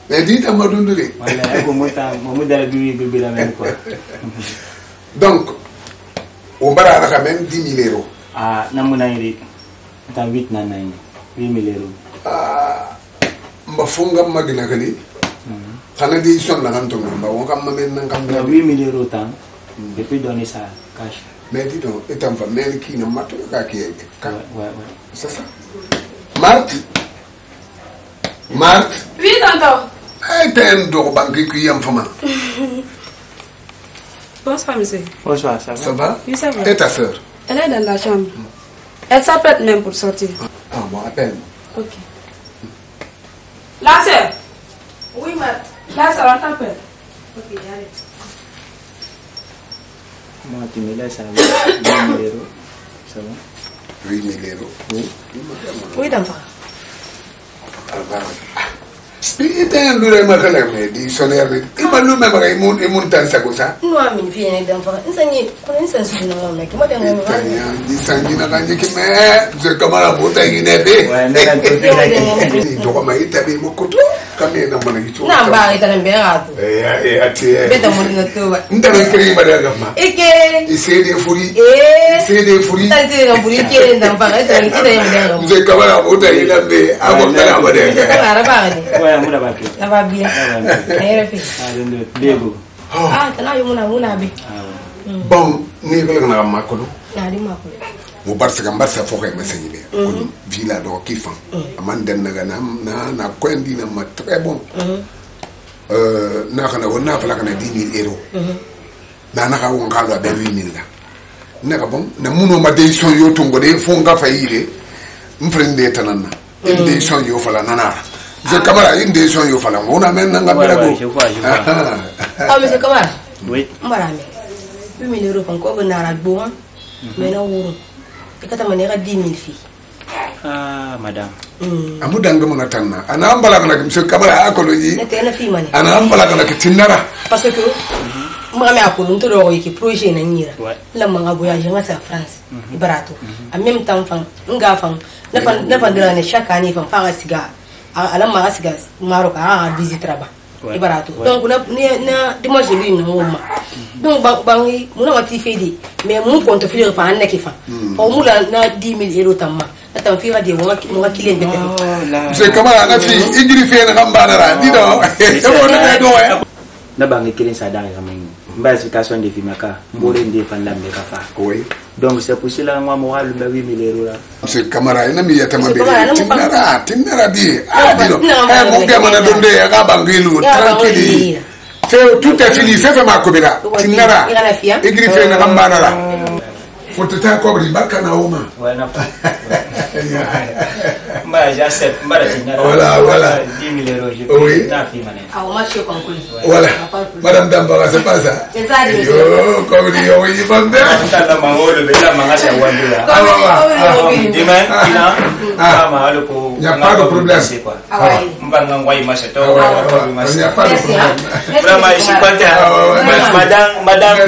mais dit à madundule voilà ko mota mo dara bi la men quoi Donc, on va avoir quand même 10 000 euros. Ah, namuna iri. Ta 8 na 9. 8 000 euros. Ah, mbafunga magina kali. Kana di son la kanto mba on kam men nan kam 8 000 euros tant. Et puis donner ça cash. Mais dis donc, étant fa mel qui ne mato ka qui est. Ouais. C'est ça. Marthe. Oui, tonton. T'es un dog banque qui yam fama. Bonsoir, monsieur. Bonsoir, ça va? Ça va? Oui, ça va. Et ta soeur? Elle est dans la chambre. Elle s'apprête même pour sortir. Ah bon, appelle. Ok. La sœur. Oui, ma. La sœur, on t'appelle. Ok, allez. Moi, tu me laisses avec 8 000 euros. Ça va? 8 000 euros. Oui. Oui, d'enfant. Ite yang dulu yang makan di soner ni. Iman lu memang imun tan sakusa. No amin fi ne dan fa insani ko insan su na ma kuma da ma ba. Ya di sangi na kan jiki me je kamera bota ini be. Ouais, mais quand tu fais la Di to kama ita be mokuto kami na mana gitu. Na ba ita nan be ga to. Ati. Be da mun na to ba. Nda be kiri ba da gamma. Ike. Ise de furi. Ise de furi. Ta se da furi ke dan fa ita ita ya da ga. Je kamera bota ini be abo kana ba de. Kamera ba ni. Ouais, muna ba ke. Na ba bien. Ayre fi. Lego. Ah, tana yo muna be. Bon, ni ko na makolo. Na di makolo. Mo barsa kan barsa fo kay mesenyi be. Villa do kifan. Man den naga na kwendi na ma très bon. Na kana wona fala kana 10 000 euros. Na ka won kala be 8 000 la. Na ka bon na muno ma de son yo tongo de fo nga fayire. Mfrende tanana. De son yo fala nanara. Je kamara inde son yo fala ngona men nga bela go. Ah, monsieur Kamara. Oui. Mbarame. 8 000 euros fan ko na ra bo. Mais na wuro. Ikata manera 10 000 filles. Ah, madame. Amu danga mona tanna. Ana ambala kana monsieur Kamara akoloji. Nete na fi mane. Ana ambala kana kitinara. Parce que moi me akolo nto do yiki projet na nyira. La manga voyage nga sa France. Ibarato. En même temps fan nga fan na fan de la chaque année fan para siga. Ala manga siga Maroc a visite là-bas. Ibarato. Donc na dimanche lui na moma. Donc bangi muna wati fedi mais mon compte filer fa anne ki fa. O mula na 10 000 euros tamma. Ata fira de mo kilien bete. C'est Kamara na fi ingiri fe na kambana ra di do. Na bangi kilien sa dang kami. Mbaa explication de Fimaka, mbore ndi fanda mbeka fa. Oui. Donc c'est pour cela moi moi le 8 000 euros là. Monsieur Kamara ina mi yata mabe. Tinara di. Ah di do. Mon gars mana donde ga bangilu tranquille. Tout est fini, fais ma kobera. Tinara. Igri fe na kambana ra. Faut te kobri baka na uma. Ouais na. Mbaa j'accepte, mbaa tinara. Voilà. 10 000 euros je peux. Na fi mané. Ah, on marche conclu. Voilà. Madame Damba, c'est pas ça. C'est ça. Yo, comme dit, on y va bien. Tala mangolo bela mangasa wandula. Diman ina kama le ko. Il n'y a pas de problème. Mbanga ngwai maseto. Il n'y a pas de problème. Vraiment je suis content. Madame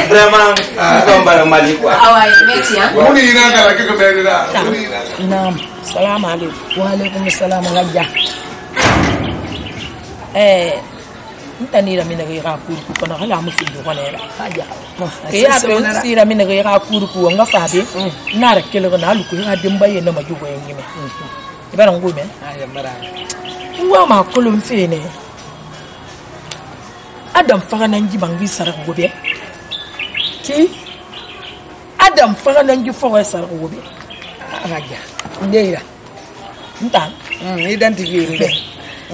vraiment ngomba mali quoi. Ah ouais, merci hein. On y ina kala ke be dira. Naam. Salam alaikum. Wa alaikum assalam ngajja. Ntanira mina ga kurku kono hala mu fidu kono la haja ke ya be sira mina ga kurku nga fabe nara kelo na luku ha dimba yena ma jugo yime ibara ngume aya mara ngwa ma kolum fene adam faga nan ji bangi sara gobe ki adam faga nan ji faga sara gobe haja ndeira ntan identifier nde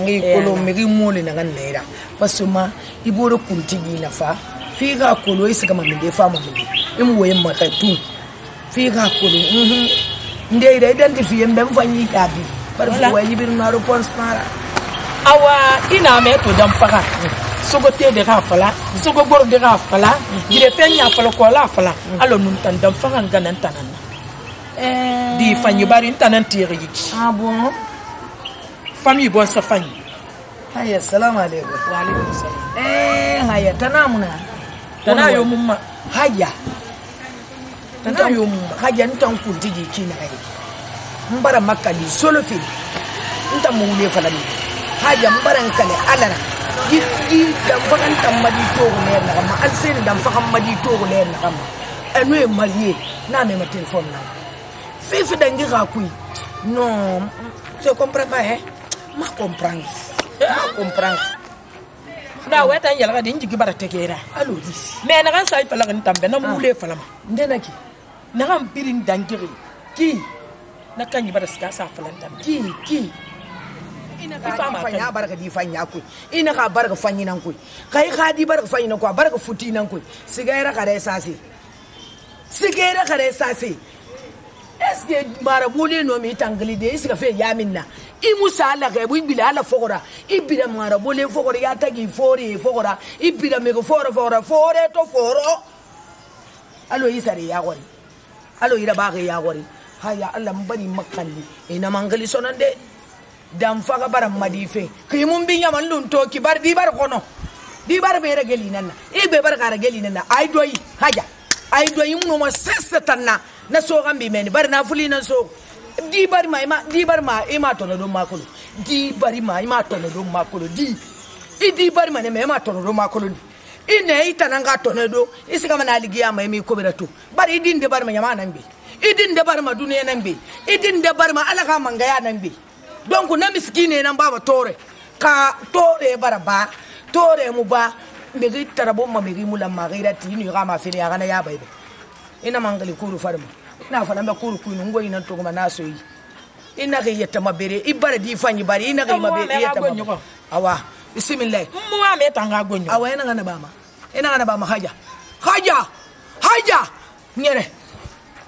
ngi kolo megi mole na ganera pasuma iboro kuntigi na fa figa kolo isiga maminde fa maminde imwe matatu figa kolo nde ida identify mbem fanyi tabi par fu wayi bir na réponse para awa ina me to dam faka sogo te de ka fala sogo gor de ka fala dire fenya fala ko la fala alo nun tan dam faka ganan tanan di fanyi bari tanan tire yiki ah bon famille bon sa famille. Haya, salam alaikum. Wa alaikum salam. Haya, tanamuna. Tanayo mumma. Haya. Tanayo mumma. Haya ntan kuntiji kina kai. Mbara makali solo fi. Nta mule falani. Haya mbara nkale alara. dam fakan tamadi to ne na kama alseni dam fakan madi to ne na kama enu e marié na me ma téléphone na fifi dangi ka kui non je comprends pas hein ma comprendre da weta yala ga dinji gibara tekera allo di me na kan sai fala kan tambe na mule fala ma ndena ki na kan pirin dangiri ki na kan gibara ska sa fala tambe ki ina ka fanya baraka di fanya ku ina ka baraka fanyi nan ku kai ka di baraka fanyi nan ku baraka futi nan ku sigaira kare sase est-ce que marabule no mi tangali de iska fe yaminna i musa ala ga bu bila ala fogora ibira marabule fogora ya tagi fori fogora ibira me go fora to foro alo isari ya gori alo ira ba ga ya gori haya Allah mbani makalli ina mangali sonande dam faga baram madife kay mum bi nyaman lun to ki bar di bar kono di bar be regeli nanna e be bar ga regeli nanna ay doyi haja ay doyi mu ma sessa tanna na so gambi men bar na fuli na so di bar ma ima to no do makolo di bar ma ima to no do makolo di bar ma ne me ma to no do makolo ine itananga to no do isika mana ligiya ma mi ko berato bar idin de bar ma nyama nan be idin de bar ma duniya nan be idin de bar ma alaka mangaya nan be donc na miskine nan baba tore ka tore baraba tore mu ba megi tarabo ma megi mulamma gairati ni gama fini ya gana ya baibe ina mangali kuru farma ina fana ba kuru kunu ngoyi nan to kuma naso yi ina ga yetta mabere ibara di fanyi bari ina ga mabere yetta awa bismillah mu wa me tanga gonyo awa ina ga na ba ma haja nyere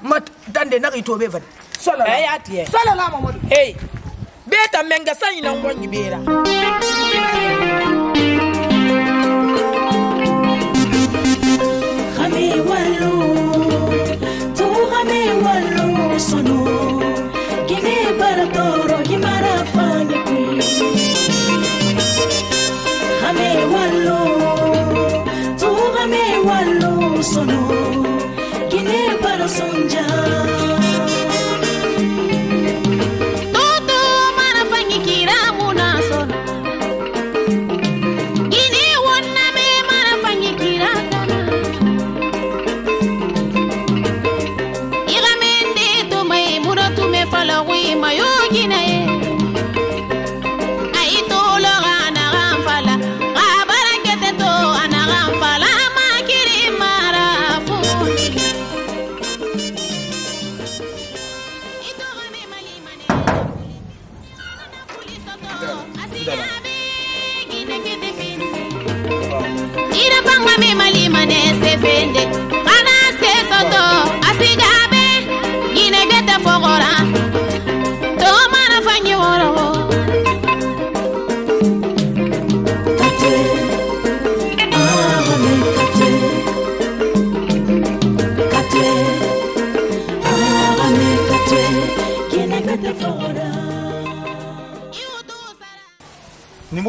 mat dande na to be fade sallallahu muhammadu hey beta menga sanyi na ngonyi bera Rame wallo sono gine baratoro gimara fangi qui Rame wallo sono gine barasonja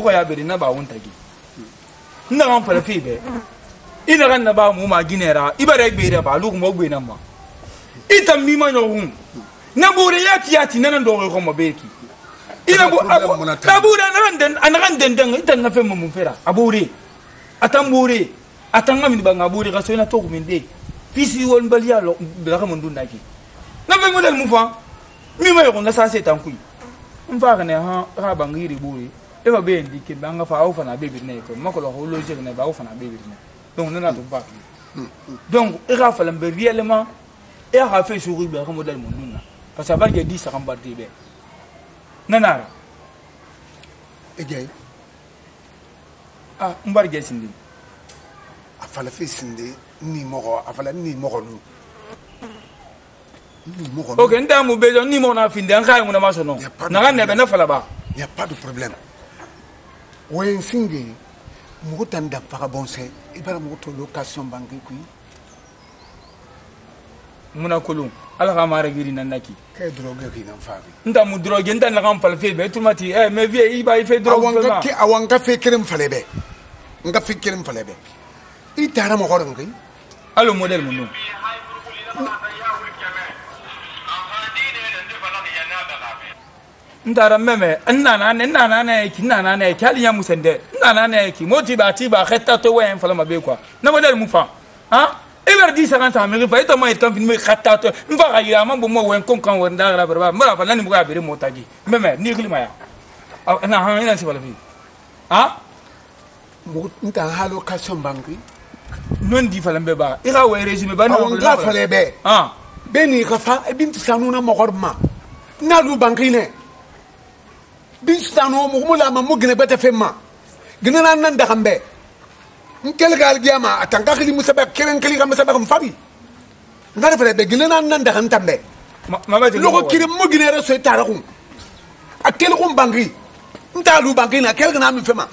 ko ya beri na ba won tagi nda kan fara fi be ina kan na ba mu ma ginera ibare be ba lu mo gbe na ma itam mi ma nyohun na bure ya tiyati nan do ko mo beki ina bu abura nan den itan na fe mo mun fera abure atambure atanga min ba ngabure ka so ina to ko min de fisi won baliya lo da ka mun dun daki na fe mo dal mu fa mi ma ko na sa se tan kui mfa ne ha bangiri buri e va ben di ke banga fa au fa na bebe ne ko makolo ho logique ne ba au fa na bebe ne donc nana to fa donc e ga fa lambe réellement e ha fait souri be ko model mon nuna parce que ba ge di sa kan bardi be nana e gay mbar ge sindi afala fi sindi ni mo afala ni mo nu ok nda mu bezo ni mo na finde an kay mu na masono na ga ne be na fala ba y a pas de problème ouais singi mu tanda para bonse ibara mu to location banque ku muna kulum ala ka mara giri nan naki kay drogue ki nan fabi nda mu drogue nda na kan fal fe be tumati me vie iba i fe drogue awanga fe kerem fale be nga fe kerem fale be itara mo horon ngi alo model mu no ndara meme nana ki nana ne kali ya musende nana ne ki moti ba khata to wen fala mabe quoi na model mu fa hein iber di sa kan ta me fa ito mai kan fin me khata to mfa ga ya mambo mo wen kon kan wen dara barba mara fa nani mu ga bere motaji meme ni klima ya na ha ina si wala fi ha mo nta halo ka sombangi non di fala mbe ba ira we régime ba no nga fale be ha beni ka fa e binti sanuna mo gorma na lu bankine binti sanu mo mo la ma mo gene beta femma gene nan da kambe nkel gal giama atanga khili musaba keren kali kam musaba kam fari ngare fale be gene nan da kan tambe ma ba lo ko kiri mo gene re so tara ko akel ko bangi nta lu bankina kel gana mi fema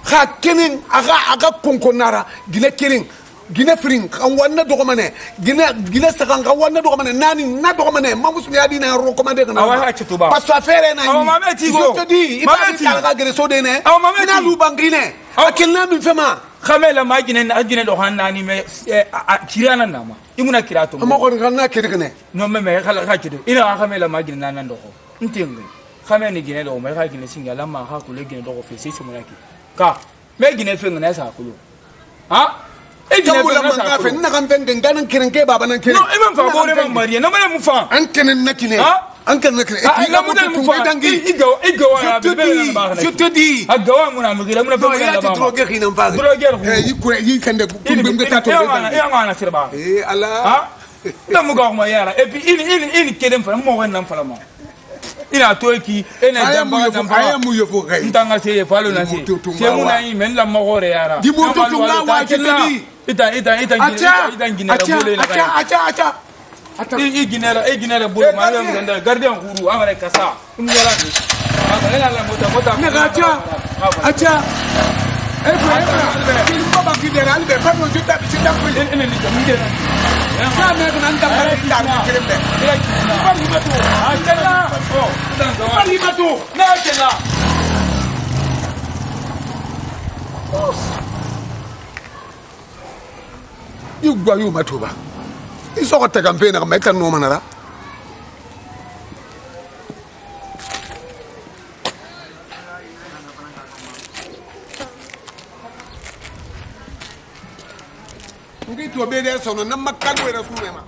kha kenen aga konkonara gine kering gine fring kan wanna dogo mane gine sakan kan wanna dogo mane nani na dogo mane mamus mi adi na recommandé kana awa hachi tuba parce que affaire na awa mame ti go je te dis il va ka gere so de ne na lu bangine akel na mi fema khamela ma gine na gine do hanani me kirana nama imuna kirato ma ko na kirgene no me khala hachi do ina khamela ma gine nan do ko ntingi khameni gine do me kha gine singala ma ha kule gine do ko fe sisi munaki ka me gine fe ngana sa kulu ha e gine fe ngana sa kulu na kan fen ganan kirin ke baba nan kirin no e man fa bore man mariya no me mu fa an kenen nakine an kan nakine e la mu mu fa dangi igawa ya be be na ba je te dis agawa muna mu gira muna fa ya te drogue khina mfa yi kende kumbim de tato ya ngana sirba ala ha na mu ga ma yara e puis ini keden fa mo wen nan fa la mo ina toki ina damba aya mu yofo kai ntanga se falo na se mu na yi men la mogore yara di mo to tunga wa je te di ita ginera bole na acha i ginera bole ma la ngenda gardien huru amare kasa ngora ni ina la mota na acha il faut pas qu'il dérange mais pas je tape c'est tape ina ni ngera ça mais nan ta ba ta kirembe pas ni bato achala oh pas ni bato na achala yugwa yu matuba isoko tega mpena kama ita no manara ngi to be de sono na makkan wera sunema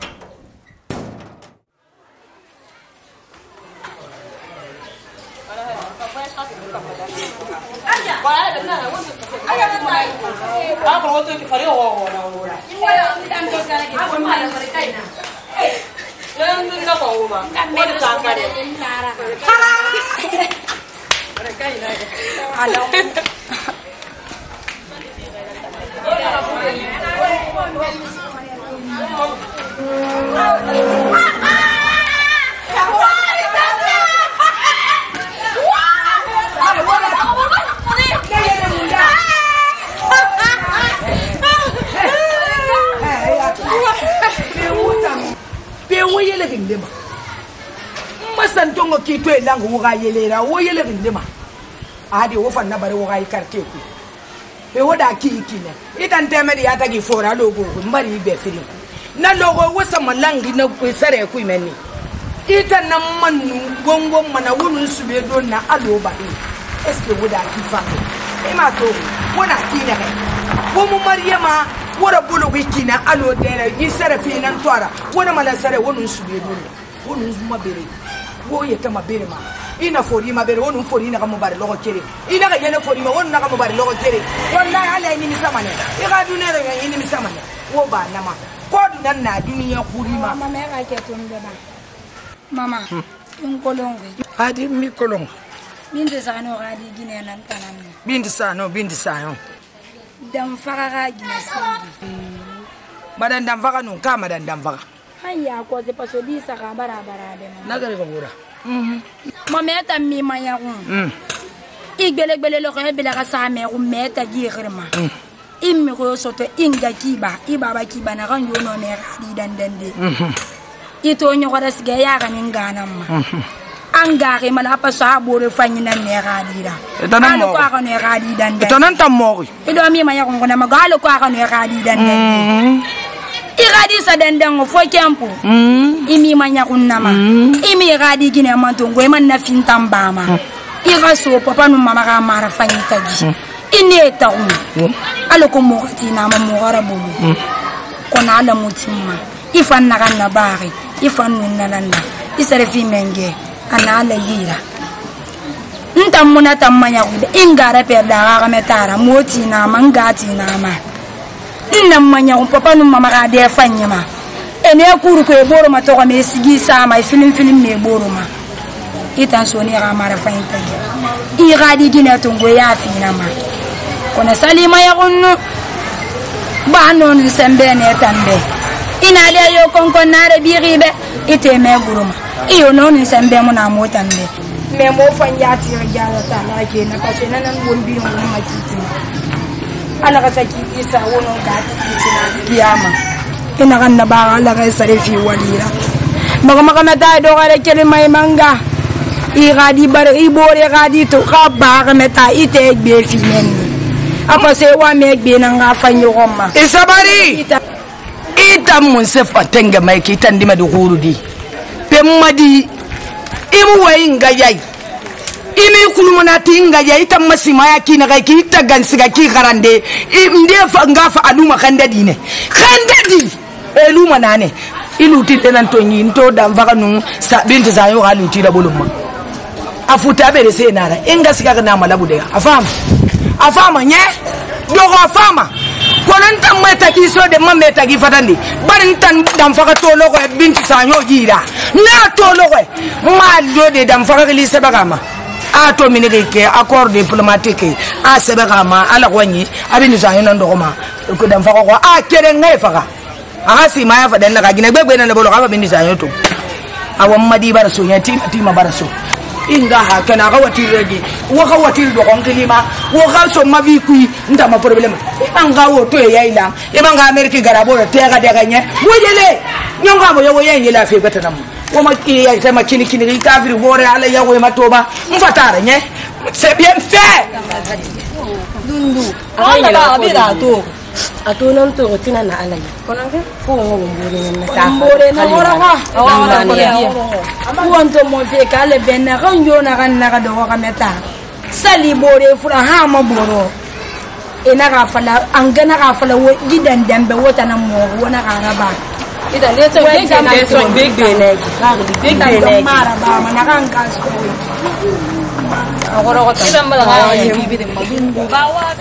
masantongo kito elango woga yelera wo yele bindema adi wo fanna bare woga ikarte ku be woda kikine itan temedi yata gi fora logo mbari be firi na logo wasa malangi na ku sare ku menni itan na manu gongo mana wonu sube do na alo ba est ce woda ki fa e ma to wona kine ke wo mu mariyama wora bolo wikina alo dere yi sare fi nan twara wona mala sare wonu sube do wonu zuma bere wo yeta mabere ma ina fori mabere wonu fori na kamo bare logo kere ina ga yene fori ma wonu na kamo bare logo kere wallahi ala ni misamane e ga dunere ga ni misamane wo ba na ma ko dunan na duniya kurima mama ya ke to ndeba mama in kolongo adi mi kolongo bindi sano adi gine nan tanan bindi sano dam fara ga gine sindi madan dam fara no ka madan dam fara hanya ko se paso di saka bara de nagare ko gura meta mi maya ko igbele lo ko bela ka sa me ko meta gi khirma immi ko soto inga kiba ibaba kiba na kan yo no ne di dandande ito nyo ko das ga ya kan ngana ma angare mala pa sa bore fanyi na ne ga di da etanan mo ko ka ne ga di dandande etanan tam mo ido mi maya ko na magalo ko ka ne ga di dandande Iradi sa dendang fo kempo. Imi manya kunama. Imi iradi gine mantongo e man na fintambama. Ira so papa no mama ka mara fanyita gi. Ine ta alo ko mo tina ma mo gara bulu. Kona ala mutima. Ifan na kan na bari. Ifan nun na landa. Isare fi menge. Ana ala yira. Ntamuna tamanya kude. Ingara perda ga metara moti na mangati na ma. Namanya papa no mama ka de fanyama. Ene kuru ko eboro ma to ko me sigi sama film me boro ma. Itan so ni ga mara fanyita. Iradi gina tungo ya fina ma. Kona salima ya kunnu ba non sembe ne tambe ina le yo kon nare biribe ite me guruma iyo non sembe mo na mo tambe me mo fanya ti regala ta la ke na pa sena nan won bi mo ma kiti ala ka sakiti sa wono ga ti na kiyama ina kan na ba ala ka sare fi walira maka mata do ga kele mai manga I gadi bar I bore gadi to ka ba ga meta ite be fi men apa se wa me gbe na nga fanyo gomma isabari ita mun se fatenga mai kitan dima do hurudi pemmadi imu wainga yai ini kulumuna tinga yai tam masima ya kina ga kita gansiga ki garande inde fa ngafa aluma kandadi ne kandadi eluma nane iluti tenan to nyinto dam vaka nu sa binti zayo haluti da bolumma afuta bere se nara inga siga na malabu de afama nye dogo afama konan tan meta ki so de mameta ki fatandi barin tan dam faka to logo e binti sanyo jira na to logo ma do de dam faka li sebagama a to minike ke accord diplomatique a sebagama ala kwani abini sanyo nan dogo ma ko dam faka ko a kere ngai faka a si ma ya fadan na gine gbegbe na bolo ka binti sanyo to awon madi bar so ya tima bar so inga ha kana ga watir regi wo ga watir do kon klima wo ga so ma vi kui nda ma problem anga wo to ya ila e manga america garabo te ga de ganye wo yele nyonga mo yo yen yela fe beta nam wo ma ki ya sama kini kafiri wore ala ya wo ma toba mfatara nye c'est bien fait dundu ala ba abira to ato nan to tina na ala konan ke fo ngo mbore na sa mbore na ora ha awala ko ya wonto mo fe kale benna kan yo na kan na do ka meta sali bore fura ha ma boro ina ka fala an ga na ka fala wo gidan dambe wota na mo wona ka raba idan ne so ke na so big ne ka big ne mara ba mana kan ka so agora ko idan ba ga yi bi de mabungu ba wa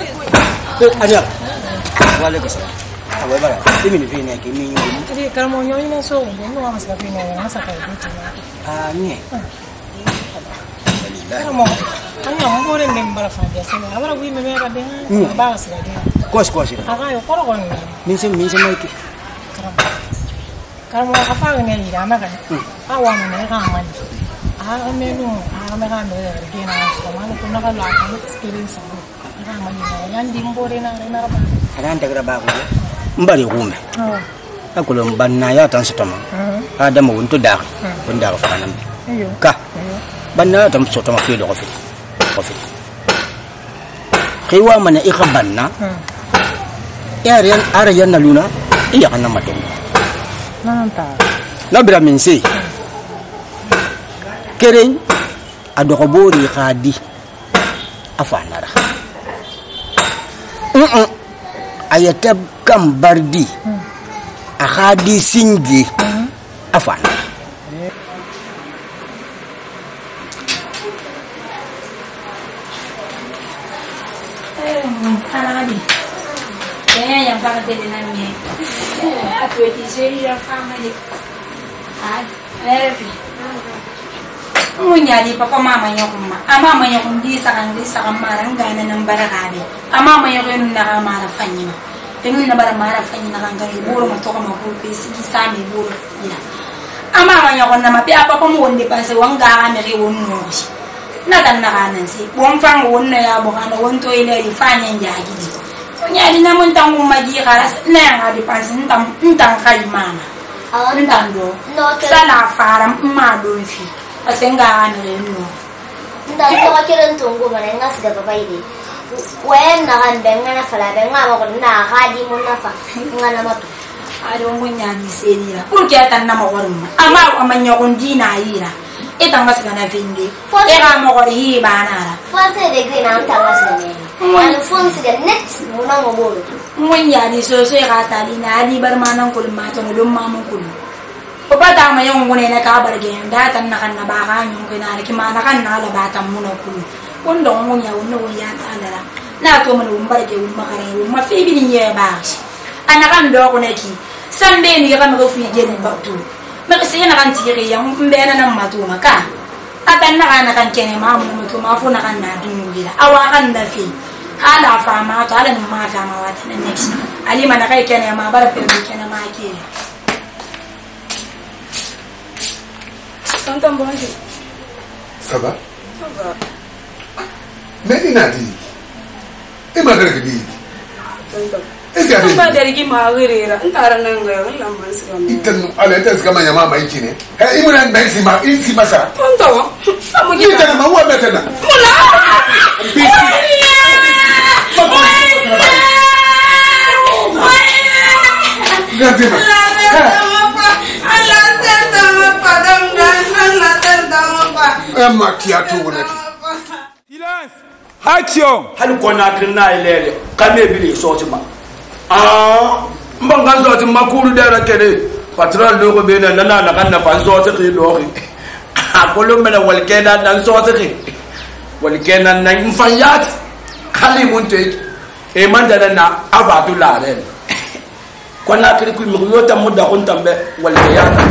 aja wale ko sa awai bara timi ni fini ke mi ndi karamo nyoni na so no wa masaka fini na saka bitu ni karamo anya ngore mbara fa dia sene abara wi me mera de ba saka de kos aga yo koro kon min se mai ke karamo afa ne ira na kan awa me ka man a me no a me ka no de na so man ko na ka la ka experience ka man ni yan dimbore na ba aranda graba ko mbari gume akulo banna ya tan sotama adama wonto da wonda ko fanam ka banna tam sotama fi do ko fi khiwa mana ikhabanna yaren arayan na luna iya kana matung nanta labra minsi keren adoko bori khadi afanara ayatab kam bardi akhadi singi afan kanadi yang pakai telinanya aku di sini yang family munyali papa mama nyokuma mama nyokum di sakang marang gana nang barakade mama nyokum na mara fanyima tengun na mara fanyina kang gari buru matoko maburu sigi sami buru ina mama nyokum na mapi apa mo ndi panse wanga ameri wonno na dan na kanan si bon fang wonno ya bo kana wonto ile ri fanya njaji munyali na mun tangu maji karas na ngadi panse ntam kai mama ndando sala fara ma do fi asenga ane no nda to kiran tungu bare ngas da babai di wen na kan benga na fala benga ma ko na hadi mun na fa ngana matu ado ngonya ni senira porque atan na magorma ama amanya kondina ira eta ngasana vindi era magori banara Fonse de grina tamasene wal fonse de net muna ngobolo ngonya ni so era talina ali barmanan kulma to no mamun kulma Papa ma yung ngone na kabarge datan na kan na baka yung kinari kimana kan na labatan mo na kuno undo ngonya uno ya talara na to mo umbarge umakare mafibi ni ye bashi anakan do ko neki sambe ni ka mo fi jeni batu makasi na kan tiri yang mbena na matuma ka atan na kan kene ma mo to mafu na kan na dungira awakan na fi ala fama to ala ni ma fama wata na next ali mana kai kene ma bar pe kene ma ke Tonton bonjour. Ça va? Ça va. Mais il a dit. Et ma gueule dit. Tonton. Est-ce qu'il a dit? Pas dergi ma guerre. Ntara nanga la mansi kama. Iten ala tes kama nyama ma ikine. Eh imuna mbesi ma insi masa. Tonton. Amuji tena ma wa betena. Mula. Gazima. Silence! Action! Hali kona kirna ilele kame bili soti ma. Mbanga soti makuru dera kede. Patron logo bena nana na kanna fan soti ki logi. Akolo mena walkena nan soti ki. Walkena nan infanyat. Kali munte. E mandana na avatu la ren. Kona kiri ku mi yota mudda kun tambe walkeyata.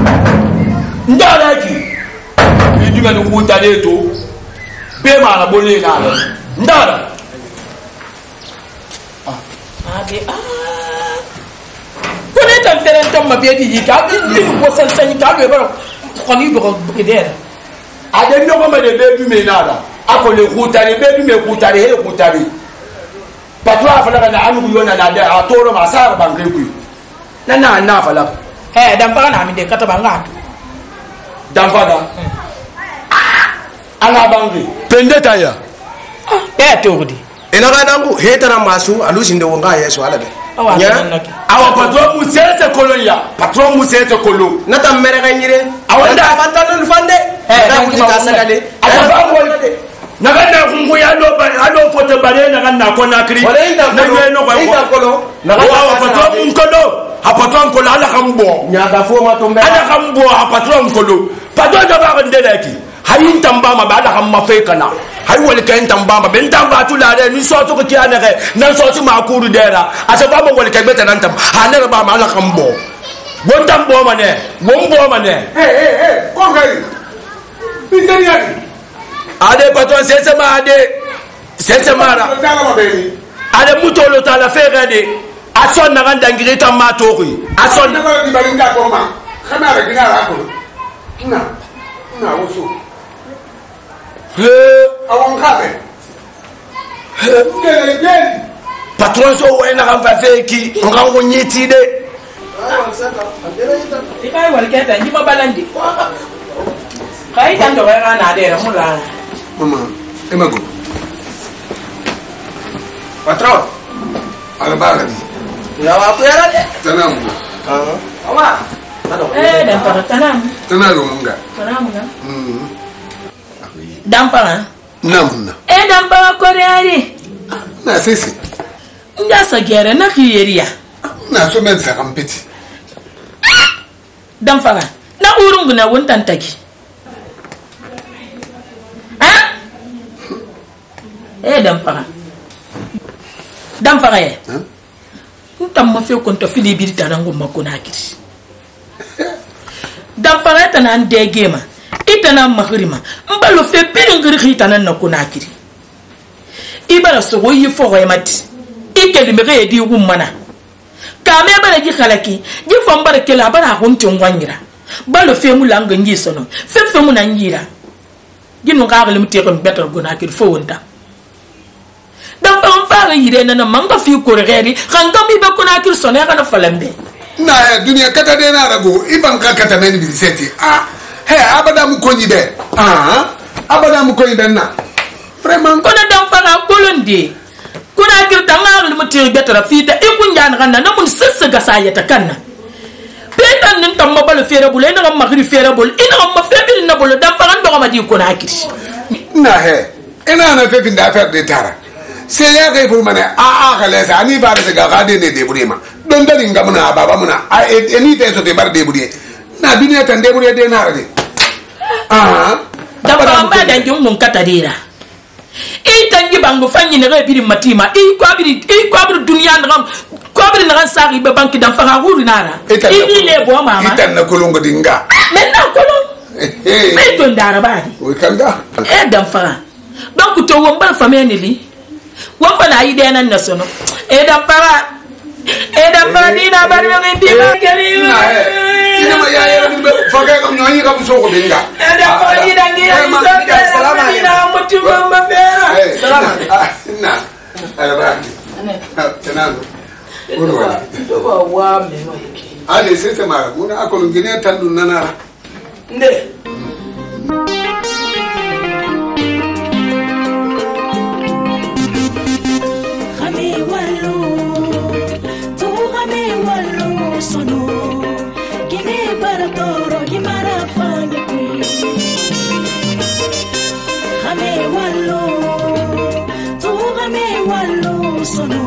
Ndala ki. Ndima ni kuta leto. Bema na bole na le. Ndala. Ade Kone tan feren tan mabedi yika. Ni ko san san ka be ba ko ni do bedere. Ade no ko me de bebi me nada. Ako le kuta ni bebi me kuta ni he kuta ni. Patwa fala na anu yona na de atoro masar bangre ku. Na fala. Dan fa na mi de kata banga. Dan fa da. Ala bangre. Pendeta ya. Togdi. Ina ga dangu hetara masu alusinde wonga yeso ala de. Awa patron mu sete kolonya. Patron mu sete kolo. Nata mere ga nyire. Awanda abantana fande. Na ku ta sagale. Aba ko de. Na ga na kungu ya do ba ado foto bare na ga na ko na kri. Na ye no ko. Na ga patron mu kolo. A patron kolo ala kambo. Nya ga fo ma to mbe. Ala kambo a patron kolo. Patron da ba ndele ki. Hayin tambama ba ala kamma fe kana. Hay wal kan tambama ben tamba tu la de ni so to ko kiana ke nan so ti makuru dera asa ba wal kan beta nan tam haner ba ma la kambo won tambo mane won bo mane ko gari bitani ya ade patron sese mara ade mutolo ta la fe gade ason na ganda ngire tamma to ko ason na ko di balinga ko ma kana re gina ra ko na woso awon kabe patron so wena kan fa feki ngango nyeti de Ikai wal keta ndi mabalandi kai tan do ga na de mula mama emago patron ala bagadi ya wa ko yara de tanam ama dan para tanam munga Dampara. Namna. Dampara koreari. Na sisi. Ngasa gere na kiyeria. Na so men sa kampeti. Dampara. Na urungu na wontan taki. Dampara. Dampara ye. Ntam ma fe konto fili bi tanango makona kiri. Dampara tanan degema. Itana mahrima mbalo fe pere khitana na kunakiri ibara so yi fo mati ikeli mere di gumana kame bara ji khalaki ji fo mbara kela bara hunti ngwanyira balo fe mu langa ngi sono fe mu na ngira ginu ngagle mu tekon beto kunakiri fo wonta dan fa yire na manga fi ko regeri khanga mi be kunakiri sono kana falambe na dunia kata de na rago iban ka kata meni bi seti abada mu konyi de abada mu konyi de na vraiment kona dan fana kolonde kuna kirta ngal mu tiri betara fita e kun jan ganna na mun sassa ga sayata kanna man nin tamma bal fere bul ina ngam magri fere bul ina ngam febiri na bul da faran do ma di ko na kiri na he ina na fe finda fer de tara se ya ga fu mane a kale sa ni ba se ga ga de ne de burima don da linga muna baba muna a ni te so te bar de buri na bi ne tan de buri de na de da ba ba da jum mun katadira e tangi bangu fanyi ne rebiri matima e ko abiri dunya ngam ko abiri na sari be banki dan fara huru nara e le bo mama itan na kolongo dinga men na kolon e to ndara ba o kanga e dan fara donc to won ba famene li won fa na ide nan na sono e dan fara dina bari men di ba gari ina ma ya be faga ko nyoni ka so ko dinga e dan fara ida ngi salam ina mutu mama fera salam na ala ba tenano uno wala to ba wa me ma ale sese mara muna akolo ngine tandu nana nde Sono,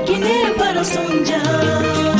Guinea para sonja.